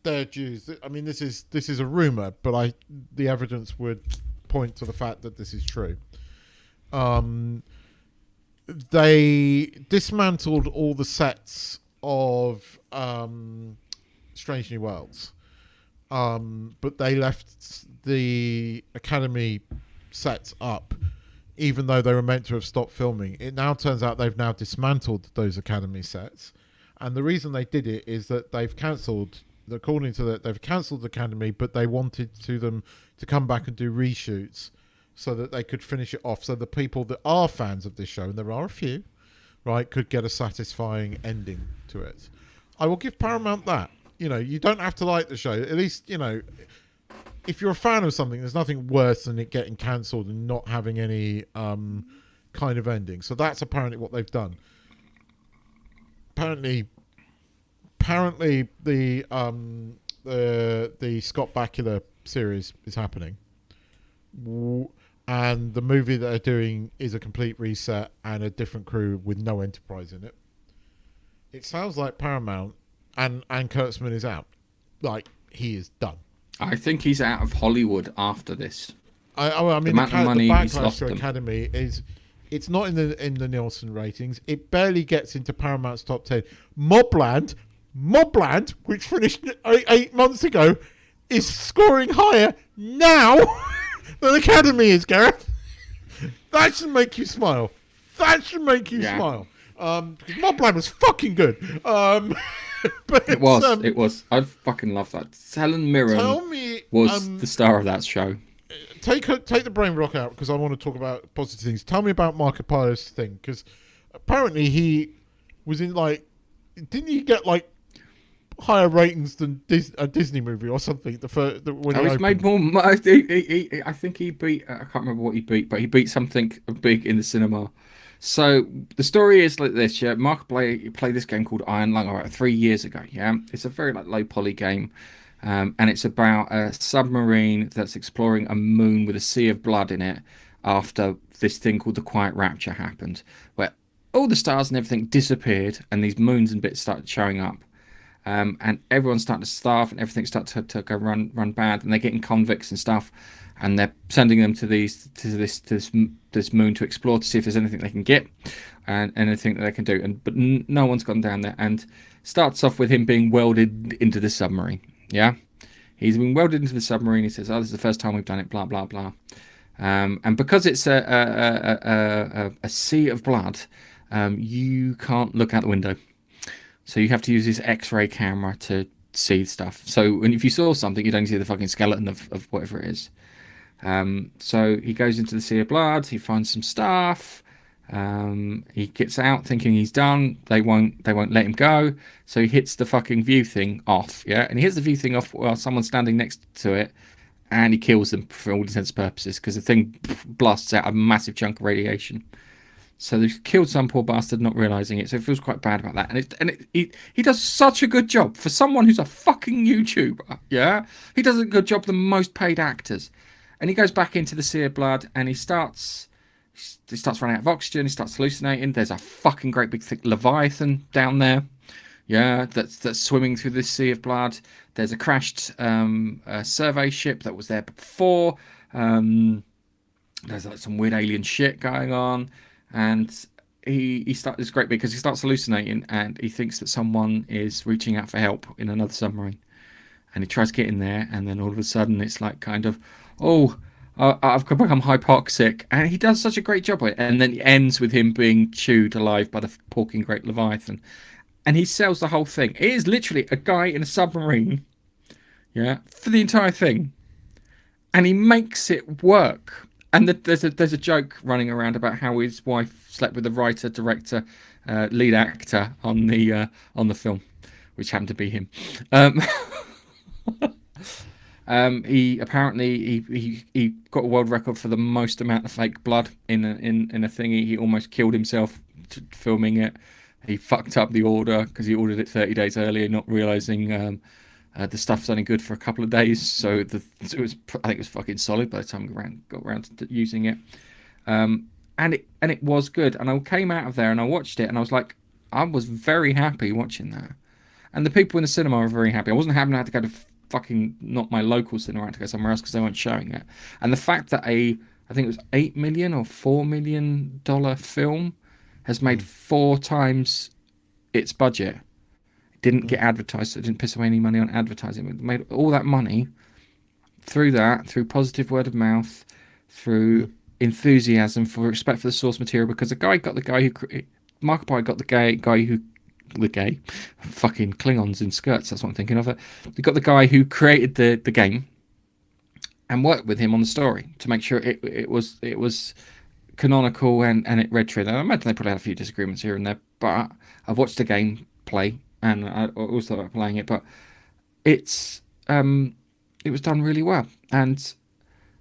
their dues. I mean, this is a rumor, but the evidence would point to the fact that this is true. They dismantled all the sets of Strange New Worlds, but they left the Academy sets up, even though they were meant to have stopped filming. It now turns out they've now dismantled those Academy sets, and the reason they did it is that they've cancelled. According to that, they've cancelled Academy, but they wanted them to come back and do reshoots so that they could finish it off. So the people that are fans of this show, and there are a few, right, could get a satisfying ending to it. I will give Paramount that. You know, you don't have to like the show. At least, you know, if you're a fan of something, there's nothing worse than it getting cancelled and not having any kind of ending. So that's apparently what they've done. Apparently the Scott Bakula series is happening, and the movie that they're doing is a complete reset and a different crew with no Enterprise in it. It sounds like Paramount and Kurtzman is out. Like, he is done. I think he's out of Hollywood after this. I mean, the amount of money he's backlash lost to them. Academy is, it's not in the Nielsen ratings. It barely gets into Paramount's top 10. Mobland, which finished 8 months ago, is scoring higher now than Academy is, Gareth. That should make you smile. Smile. Because Mobland was fucking good. But It was. I fucking love that. Helen Mirren was the star of that show. Take the brain rock out, because I want to talk about positive things. Tell me about Markiplier's thing, because apparently he was in, like, didn't he get like higher ratings than a Disney movie or something? When He's made more. I think he beat. I can't remember what he beat, but he beat something big in the cinema. So the story is like this. Yeah, Markiplier played this game called Iron Lung about 3 years ago. Yeah, it's a very low poly game. And it's about a submarine that's exploring a moon with a sea of blood in it after this thing called the Quiet Rapture happened, where all the stars and everything disappeared and these moons and bits started showing up. And everyone's starting to starve and everything started to go run bad, and they're getting convicts and stuff, and they're sending them to this moon to explore to see if there's anything they can get and anything that they can do. But no one's gone down there, and starts off with him being welded into the submarine. Yeah, he's been welded into the submarine. He says, "Oh, this is the first time we've done it." Blah blah blah. And because it's a sea of blood, you can't look out the window, so you have to use this X-ray camera to see stuff. So, and if you saw something, you'd only see the fucking skeleton of whatever it is. So he goes into the sea of blood. He finds some stuff. He gets out thinking he's done. They won't let him go. So he hits the fucking view thing off. Yeah, and he hits the view thing off while someone's standing next to it, and he kills them for all intents and purposes, because the thing blasts out a massive chunk of radiation. So they've killed some poor bastard, not realizing it. So it feels quite bad about that. And he does such a good job for someone who's a fucking YouTuber. Yeah, he does a good job than most paid actors. And he goes back into the sea of blood, and he starts running out of oxygen. He starts hallucinating. There's a fucking great big thick leviathan down there. Yeah, that's swimming through this sea of blood. There's a crashed survey ship that was there before. There's like some weird alien shit going on, and he starts. It's great because he starts hallucinating, and he thinks that someone is reaching out for help in another submarine, and he tries to get in there, and then all of a sudden it's like kind of, I've become hypoxic, and he does such a great job with it. And then it ends with him being chewed alive by the porking great leviathan, and he sells the whole thing. It is literally a guy in a submarine, yeah, for the entire thing, and he makes it work. And there's a joke running around about how his wife slept with the writer, director, lead actor on the film, which happened to be him. He apparently he got a world record for the most amount of fake blood in a thingy. He almost killed himself filming it. He fucked up the order because he ordered it 30 days earlier, not realizing the stuff's only good for a couple of days. So I think it was fucking solid by the time we got around to using it. And it was good. And I came out of there and I watched it, and I was like, I was very happy watching that. And the people in the cinema were very happy. I wasn't happy I had to go to fucking not my local cinema, I had to go somewhere else because they weren't showing it. And the fact that I think it was $8 million or $4 million film has made 4 times its budget. didn't get advertised, so it didn't piss away any money on advertising. It made all that money through positive word of mouth, through enthusiasm, for respect for the source material, because Markiplier got the gay fucking Klingons in skirts, that's what I'm thinking of it. They got the guy who created the game and worked with him on the story to make sure it was canonical and it read true. Now, I imagine they probably had a few disagreements here and there, but I've watched the game play and I also like playing it, but it was done really well, and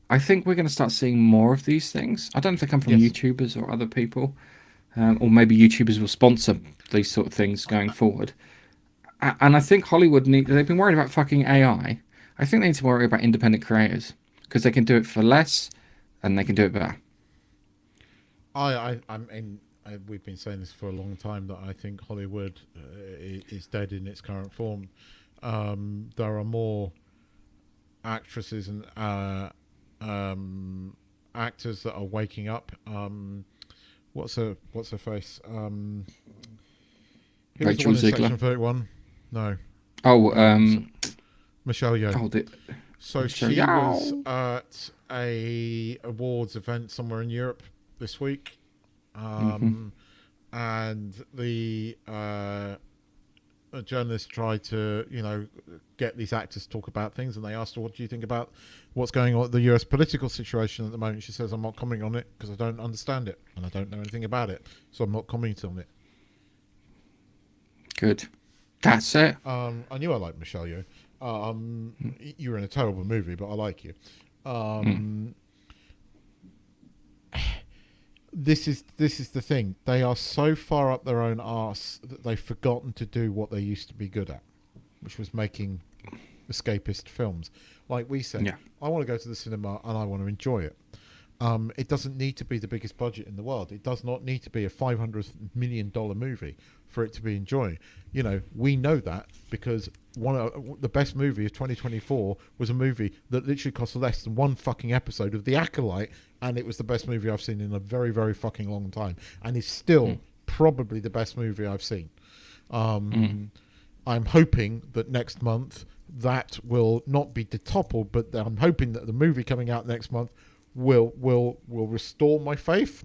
I think we're going to start seeing more of these things. I don't know if they come from YouTubers or other people, or maybe YouTubers will sponsor these sort of things going forward. And I think Hollywood they've been worried about fucking AI. I think they need to worry about independent creators, because they can do it for less and they can do it better. We've been saying this for a long time, that I think Hollywood is dead in its current form. There are more actresses and actors that are waking up. What's her face? Who was the one in Section 31? No. Michelle Yeoh. So she was at a awards event somewhere in Europe this week, and a journalist tried to, get these actors to talk about things, and they asked her, what do you think about what's going on with the US political situation at the moment? She says, I'm not commenting on it because I don't understand it and I don't know anything about it, so I'm not commenting on it. Good. That's it. I knew I liked Michelle Yeoh. You were in a terrible movie, but I like you. This is the thing. They are so far up their own arse that they've forgotten to do what they used to be good at, which was making escapist films. Like we said, I want to go to the cinema and I want to enjoy it. It doesn't need to be the biggest budget in the world. It does not need to be a $500 million movie for it to be enjoying. We know that because the best movie of 2024 was a movie that literally cost less than one fucking episode of The Acolyte, and it was the best movie I've seen in a very, very fucking long time, and is still probably the best movie I've seen. I'm hoping that next month that will not be detoppled, but I'm hoping that the movie coming out next month will restore my faith.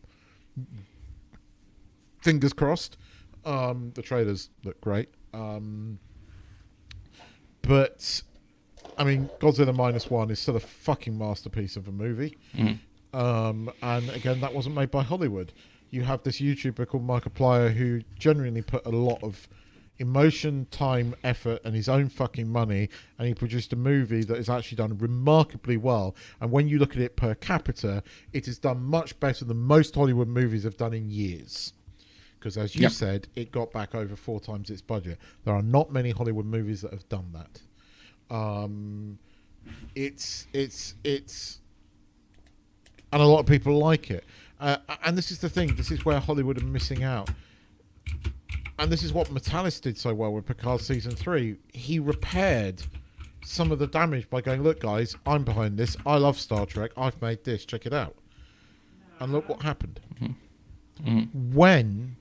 Fingers crossed. The trailers look great. But I mean, Godzilla -1 is still a fucking masterpiece of a movie. And again, that wasn't made by Hollywood. You have this YouTuber called Markiplier who genuinely put a lot of emotion, time, effort, and his own fucking money, and he produced a movie that is actually done remarkably well. And when you look at it per capita, it is done much better than most Hollywood movies have done in years. Because as you said, it got back over 4 times its budget. There are not many Hollywood movies that have done that. It's and a lot of people like it. And this is the thing. This is where Hollywood are missing out. And this is what Metalis did so well with Picard Season 3. He repaired some of the damage by going, look, guys, I'm behind this. I love Star Trek. I've made this. Check it out. And look what happened. When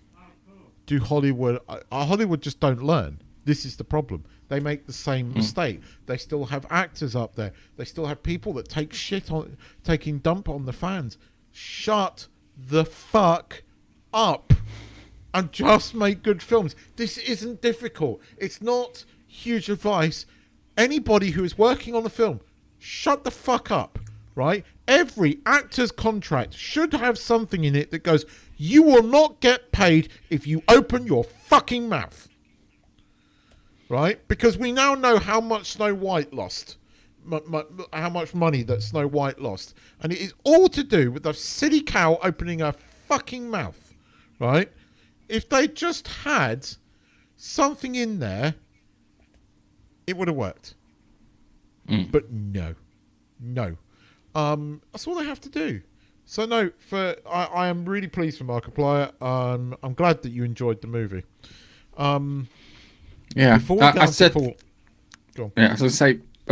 do Hollywood just don't learn? This is the problem. They make the same mistake. They still have actors up there. They still have people that take shit on, taking dump on the fans. Shut the fuck up and just make good films. This isn't difficult. It's not huge advice. Anybody who is working on a film, shut the fuck up, right? Every actor's contract should have something in it that goes, you will not get paid if you open your fucking mouth. Right? Because we now know how much Snow White lost. How much money that Snow White lost. And it is all to do with the silly cow opening her fucking mouth. Right? If they just had something in there, it would have worked. But no. That's all they have to do. So no, I am really pleased for Markiplier. I'm glad that you enjoyed the movie. I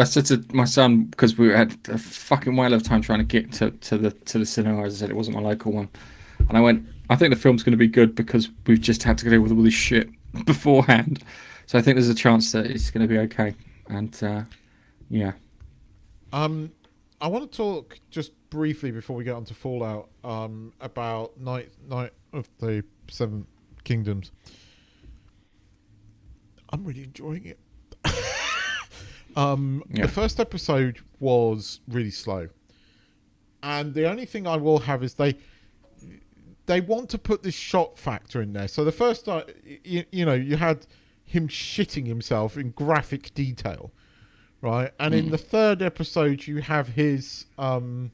said to my son, because we had a fucking whale of time trying to get to the cinema. As I said, it wasn't my local one, and I went, I think the film's going to be good because we've just had to deal with all this shit beforehand. So I think there's a chance that it's going to be okay. And yeah. I want to talk just briefly before we get on to Fallout about Night of the Seven Kingdoms. I'm really enjoying it. The first episode was really slow, and the only thing I will have is they want to put this shock factor in there. So the first, you had him shitting himself in graphic detail, right? And in the third episode, you have his third.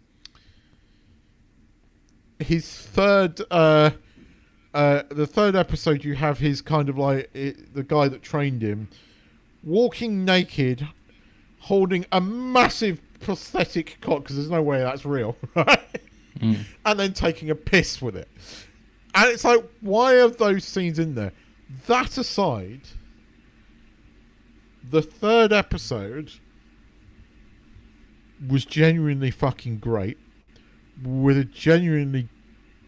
The third episode, you have his kind of like the guy that trained him walking naked, holding a massive prosthetic cock because there's no way that's real, right? And then taking a piss with it. And it's like, why are those scenes in there? That aside, the third episode was genuinely fucking great, with a genuinely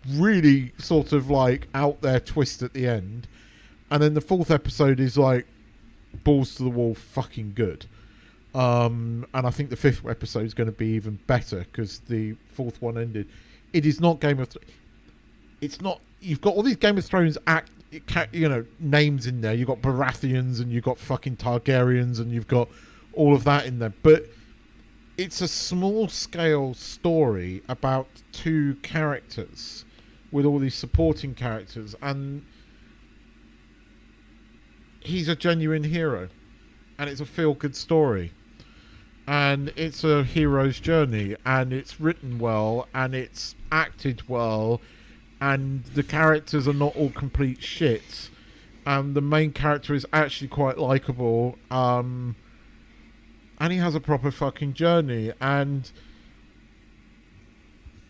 really sort of like out there twist at the end. And then the fourth episode is like balls to the wall fucking good. And I think the fifth episode is going to be even better because the fourth one ended. It is not Game of Thrones. It's not. You've got all these Game of Thrones names in there. You've got Baratheons and you've got fucking Targaryens and you've got all of that in there. But it's a small scale story about two characters with all these supporting characters, and he's a genuine hero, and it's a feel-good story, and it's a hero's journey, and it's written well, and it's acted well, and the characters are not all complete shits, and the main character is actually quite likable, and he has a proper fucking journey, and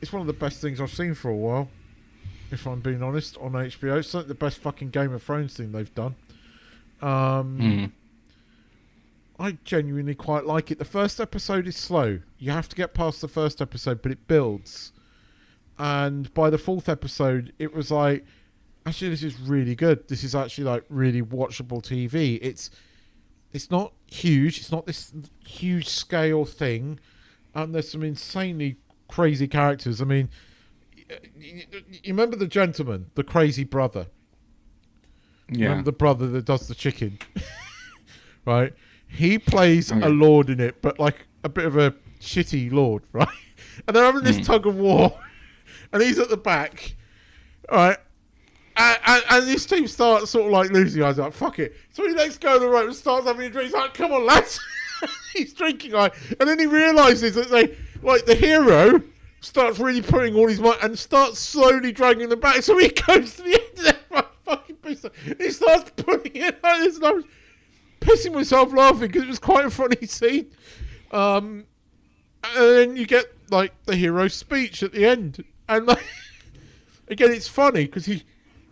it's one of the best things I've seen for a while, if I'm being honest, on HBO. It's like the best fucking Game of Thrones thing they've done. I genuinely quite like it. The first episode is slow. You have to get past the first episode, but it builds. And by the fourth episode, it was like, actually, this is really good. This is actually like really watchable TV. It's not huge. It's not this huge scale thing. And there's some insanely crazy characters. I mean, you remember the gentleman, the crazy brother? Yeah. Remember the brother that does the chicken? Right? He plays a lord in it, but like a bit of a shitty lord, right? And they're having this tug of war, and he's at the back, right? And this team starts sort of like losing. I was like, fuck it. So he lets go of the rope and starts having a drink. He's like, come on, lads. He's drinking, right? And then he realises that the hero starts really putting all his might and starts slowly dragging them back. So he goes to the end of that fucking piece. He starts putting it like this, and I was pissing myself laughing because it was quite a funny scene. And then you get like the hero's speech at the end, and like again, it's funny because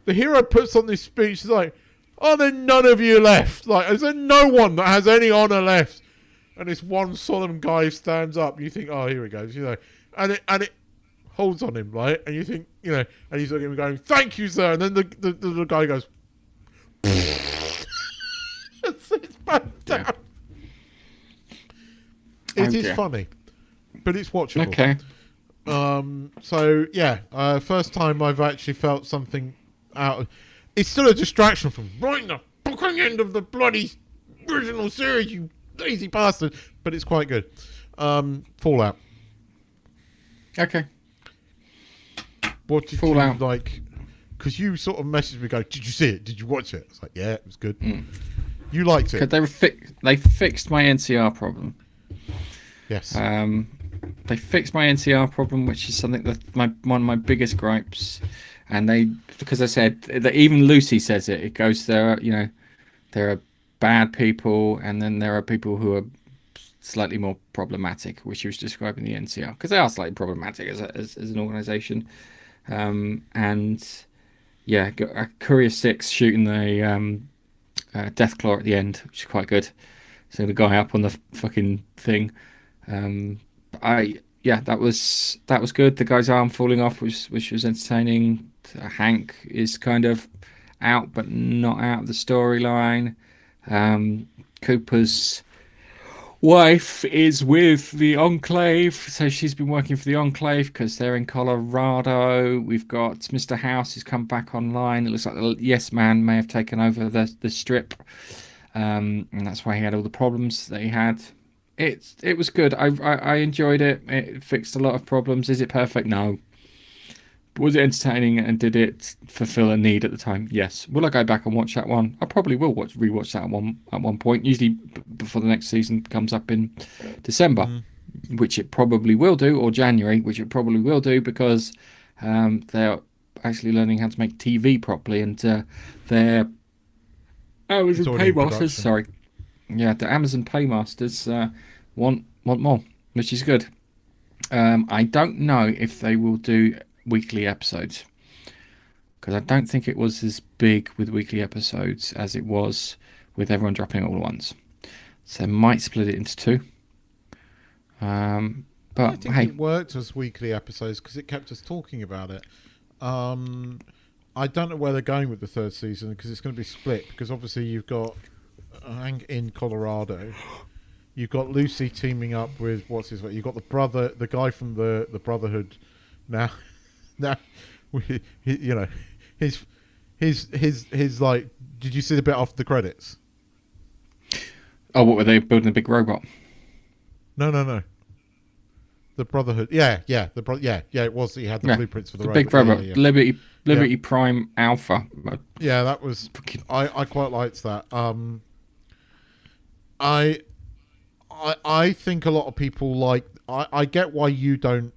the hero puts on this speech. He's like, "Are there none of you left? Like, is there no one that has any honor left?" And this one solemn guy stands up. And you think, "Oh, here he goes," and it holds on him, right? And you think, and he's looking at him going, "Thank you, sir." And then the guy goes, it's back down. It is funny, but it's watchable. Okay. So yeah, first time I've actually felt something out. It's still a distraction from right in the fucking end of the bloody original series, you lazy bastard. But it's quite good. Fallout. Okay. What did Fallout. you like? Because you sort of messaged me, go, "Did you see it? Did you watch it?" It's like, yeah, it was good. You liked it. They fixed my NCR problem. Yes. They fixed my NCR problem, which is something that one of my biggest gripes. And because I said that even Lucy says it. It goes there. There are bad people, and then there are people who are slightly more problematic, which she was describing the NCR, because they are slightly problematic as an organisation. And yeah, got Courier 6 shooting the Deathclaw at the end, which is quite good. So the guy up on the fucking thing. That was good. The guy's arm falling off, which was entertaining. Hank is kind of out, but not out of the storyline. Cooper's wife is with the Enclave, so she's been working for the Enclave because they're in Colorado. We've got Mr. House who's come back online. It looks like the Yes Man may have taken over the strip, and that's why he had all the problems that he had. It was good. I enjoyed it. It fixed a lot of problems. Is it perfect? No. Was it entertaining and did it fulfill a need at the time? Yes. Will I go back and watch that one? I probably will rewatch that at one point. Usually before the next season comes up in December, which it probably will do, or January, which it probably will do because they're actually learning how to make TV properly, and their Amazon Paymasters. Sorry, yeah, the Amazon Paymasters want more, which is good. I don't know if they will do weekly episodes because I don't think it was as big with weekly episodes as it was with everyone dropping all at once, so they might split it into two. But I think hey, it worked as weekly episodes because it kept us talking about it. I don't know where they're going with the third season because it's going to be split, because obviously you've got in Colorado, you've got Lucy teaming up with you've got the guy from the Brotherhood now you know, his like, did you see the bit after the credits? Oh, what were they building, a big robot? No. The Brotherhood, yeah, it was. He had the blueprints for the robot. Big robot, Yeah. Liberty Prime Alpha. Yeah, that was. I quite liked that. I think a lot of people like. I get why you don't.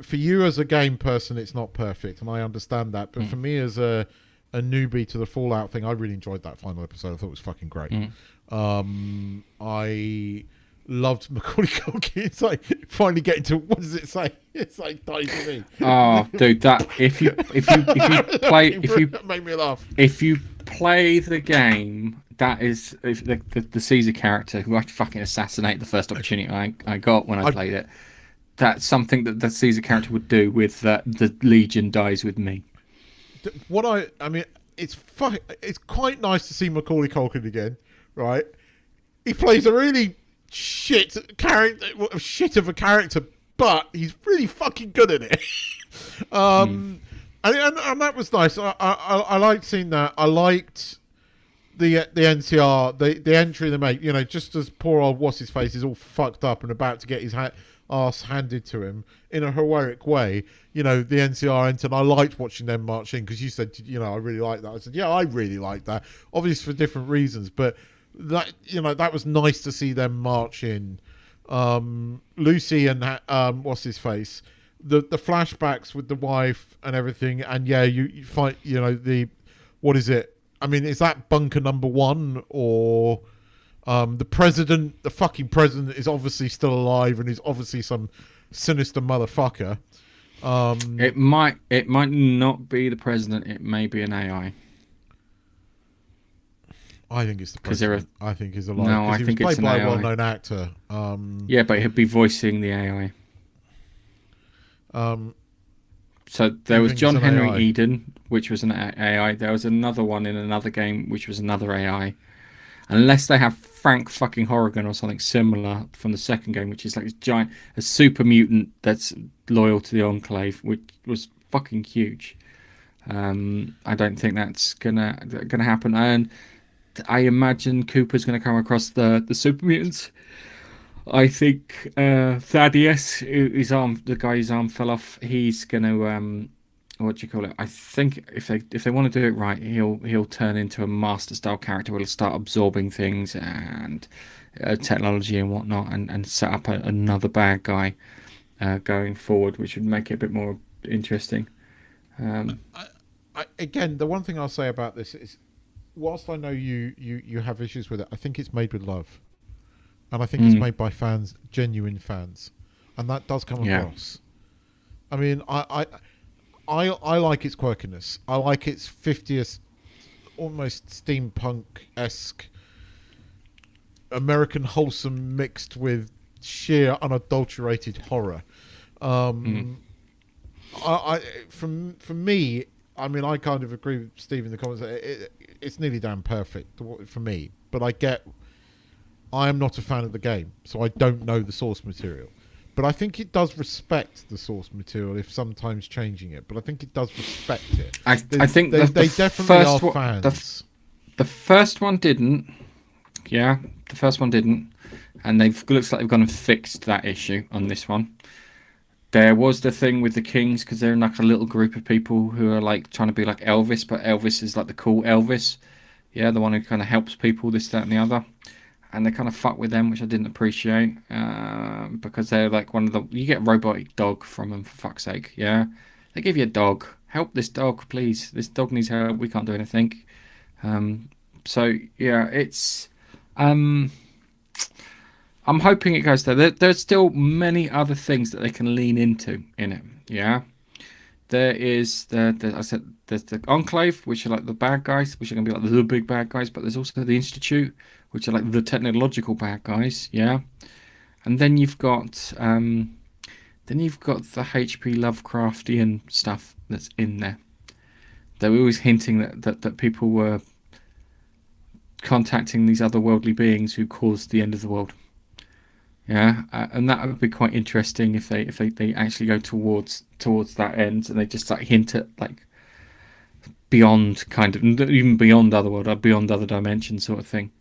For you as a game person, it's not perfect, and I understand that. But for me as a newbie to the Fallout thing, I really enjoyed that final episode. I thought it was fucking great. I loved Macaulay Culkin. It's like finally getting to, what does it say? It's like die for me. Oh, dude, that if you play that made me laugh. If you play the game, that is the Caesar character who I fucking assassinate the first opportunity I got when I played it. That's something that the Caesar character would do with the Legion dies with me. I mean, it's quite nice to see Macaulay Culkin again, right? He plays a really shit of a character, but he's really fucking good at it. And that was nice. I liked seeing that. I liked the NCR, the entry they make. You know, just as poor old what's his face is all fucked up and about to get his ass handed to him in a heroic way. You know, the NCR entered. I liked watching them march in because you said, you know, I really like that. I said, yeah, I really like that. Obviously for different reasons, but that, you know, that was nice to see them march in. Lucy and what's his face, the flashbacks with the wife and everything, and yeah, you find, you know, what is it? I mean, is that bunker number 1 or? The fucking president is obviously still alive and is obviously some sinister motherfucker. It might not be the president. It may be an AI. I think it's the president. I think he's alive. No, I think it's an AI. Played by a well-known actor. Yeah, but he'll be voicing the AI. So there was John Henry AI? Eden, which was an AI. There was another one in another game, which was another AI. Unless they have Frank fucking Horrigan or something similar from the second game, which is like a super mutant that's loyal to the Enclave, which was fucking huge. I don't think that's gonna happen, and I imagine Cooper's gonna come across the super mutants. I think Thaddeus, the guy whose arm fell off, he's gonna what do you call it? I think if they want to do it right, he'll turn into a master style character. He'll start absorbing things and technology and whatnot, and set up another bad guy going forward, which would make it a bit more interesting. Again, the one thing I'll say about this is, whilst I know you have issues with it, I think it's made with love, and I think it's made by fans, genuine fans, and that does come across. I mean, I like its quirkiness. I like its 50th, almost steampunk-esque American wholesome mixed with sheer unadulterated horror. For me, I mean, I kind of agree with Steve in the comments. it's nearly damn perfect for me. But I am not a fan of the game, so I don't know the source material. But I think it does respect the source material, if sometimes changing it. But I think it does respect it. I think they definitely are fans. The first one didn't. Yeah, the first one didn't, and looks like they've gone and fixed that issue on this one. There was the thing with the Kings, because they're like a little group of people who are like trying to be like Elvis, but Elvis is like the cool Elvis. Yeah, the one who kind of helps people, this, that, and the other. And they kind of fuck with them, which I didn't appreciate, because they're like one of the... You get a robotic dog from them, for fuck's sake, yeah? They give you a dog. Help this dog, please. This dog needs help. We can't do anything. So, yeah, it's... I'm hoping it goes there. There's still many other things that they can lean into in it, yeah? There is there's the Enclave, which are like the bad guys, which are going to be like the big bad guys, but there's also the Institute, which are like the technological bad guys, yeah? And then you've got the HP Lovecraftian stuff that's in there. They were always hinting that people were contacting these otherworldly beings who caused the end of the world. Yeah, and that would be quite interesting if they actually go towards that end, and they just like hint at like beyond, kind of even beyond otherworld or beyond other dimensions sort of thing,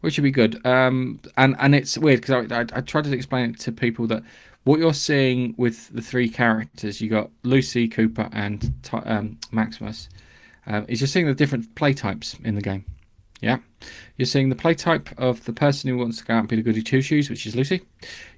which would be good. And it's weird because I tried to explain it to people that what you're seeing with the three characters, you got Lucy, Cooper, and Maximus, is you're seeing the different play types in the game. Yeah, you're seeing the play type of the person who wants to go out and be the goody two shoes, which is Lucy.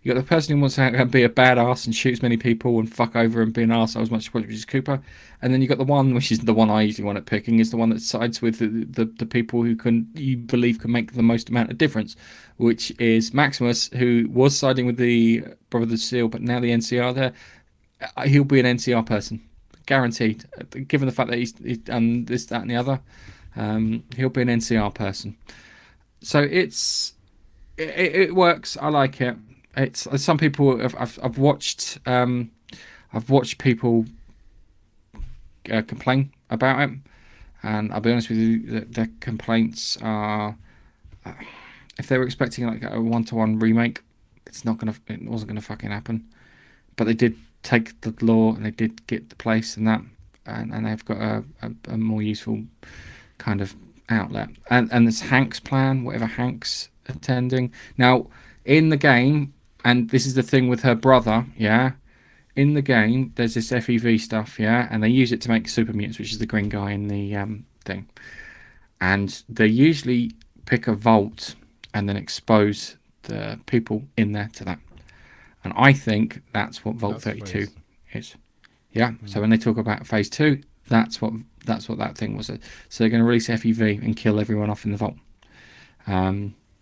You got the person who wants to go and be a badass and shoot as many people and fuck over and be an arsehole as much as possible, which is Cooper. And then you got the one, which is the one I usually want at picking, is the one that sides with the people who you believe can make the most amount of difference, which is Maximus, who was siding with the Brother Seal, but now the NCR there. He'll be an NCR person, guaranteed. Given the fact that he's done this, that, and the other. He'll be an NCR person, so it works. I like it. It's some people I've watched people complain about it, and I'll be honest with you, their complaints are if they were expecting like a 1-to-1 remake, it wasn't gonna fucking happen. But they did take the lore and they did get the place and that, and they've got a more useful kind of outlet, and there's Hank's plan, whatever Hank's attending now in the game, and this is the thing with her brother, yeah. In the game, there's this FEV stuff, yeah, and they use it to make super mutants, which is the green guy in the thing, and they usually pick a vault and then expose the people in there to that, and I think that's what Vault 32 is, yeah. So when they talk about Phase 2, that's what that thing was. So they're going to release FEV and kill everyone off in the vault,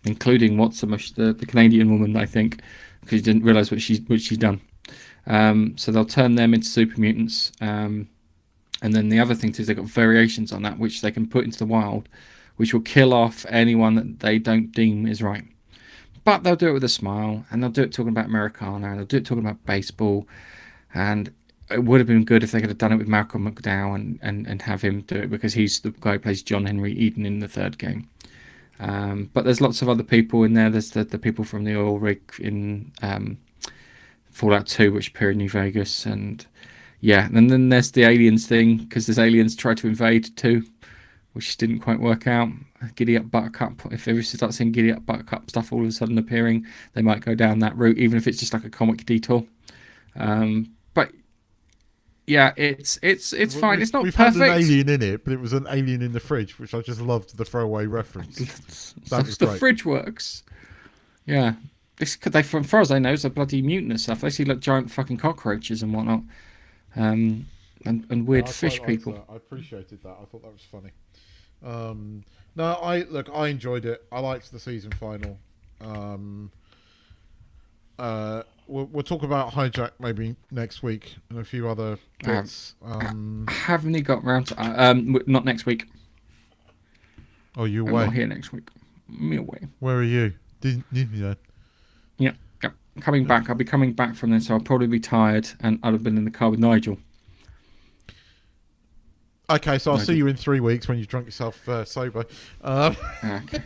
including the Canadian woman, I think, because she didn't realise what she's done. So they'll turn them into super mutants, and then the other thing is they've got variations on that which they can put into the wild, which will kill off anyone that they don't deem is right. But they'll do it with a smile, and they'll do it talking about Americana, and they'll do it talking about baseball, and it would have been good if they could have done it with Malcolm McDowell and have him do it, because he's the guy who plays John Henry Eden in the third game. But there's lots of other people in there. There's the people from the oil rig in Fallout 2, which appear in New Vegas, and yeah, and then there's the aliens thing, because there's aliens try to invade too, which didn't quite work out. Giddy Up Buttercup, if they start seeing Giddy Up Buttercup stuff all of a sudden appearing, they might go down that route, even if it's just like a comic detour. But yeah, it's fine. It's not we've perfect. Had an alien in it, but it was an alien in the fridge, which I just loved the throwaway reference. That was the great. fridge works. Yeah, this could from far as I know, it's a bloody mutant and stuff. They see like giant fucking cockroaches and whatnot, and weird fish people. I appreciated that. I thought that was funny. No, I enjoyed it. I liked the season final. We'll talk about Hijack maybe next week and a few other bits. Haven't he got round to not next week? Oh, you I'm away? not here next week. Me away. Where are you? Disneyland. Yeah. Coming back. I'll be coming back from there, so I'll probably be tired, and I'll have been in the car with Nigel. Okay, so I'll see you in 3 weeks when you've drunk yourself sober. Okay.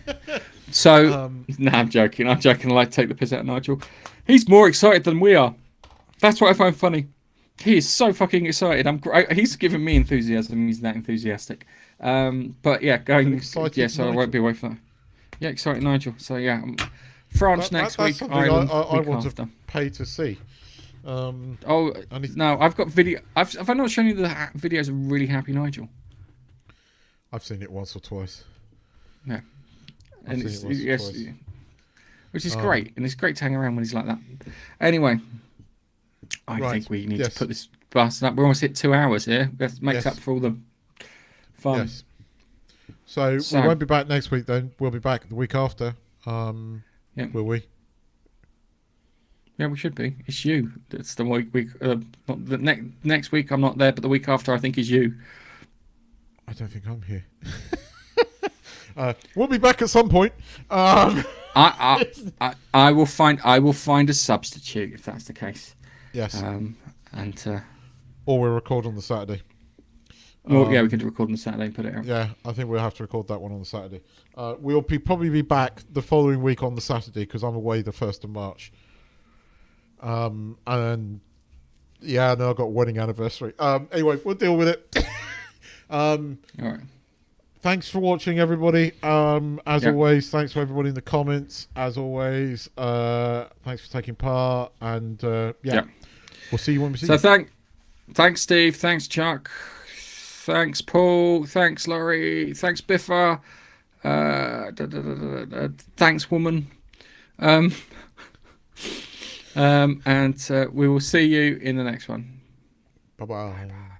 So, no, I'm joking. I like to take the piss out of Nigel. He's more excited than we are. That's what I find funny. He is so fucking excited. He's giving me enthusiasm. He's that enthusiastic. But yeah, going. Yeah, so Nigel. I won't be away for that. Yeah, excited Nigel. So yeah, France next week. Ireland I week want after. to pay to see. No, I've got video. Have I not shown you the videos of really happy Nigel? I've seen it once or twice. Yeah, and I've seen it once or twice. Which is great, and it's great to hang around when he's like that. Anyway, I think we need to put this bastard up. We're almost hit 2 hours here. That makes up for all the fun. Yes. So we won't be back next week then. We'll be back the week after. Will we? Yeah, we should be. It's you. It's the week. Next week I'm not there, but the week after I think is you. I don't think I'm here. We'll be back at some point. I will find a substitute if that's the case. Yes. Or we'll record on the Saturday. Well, yeah, we can record on the Saturday and put it out. Yeah, I think we'll have to record that one on the Saturday. We'll probably be back the following week on the Saturday because I'm away the 1st of March. And yeah, no, I've got a wedding anniversary. Anyway, we'll deal with it. All right. Thanks for watching, everybody. As always, thanks for everybody in the comments. As always, thanks for taking part. And we'll see you when we see you. So thanks, Steve. Thanks, Chuck. Thanks, Paul. Thanks, Laurie. Thanks, Biffa. Thanks, woman. And we will see you in the next one. Bye-bye.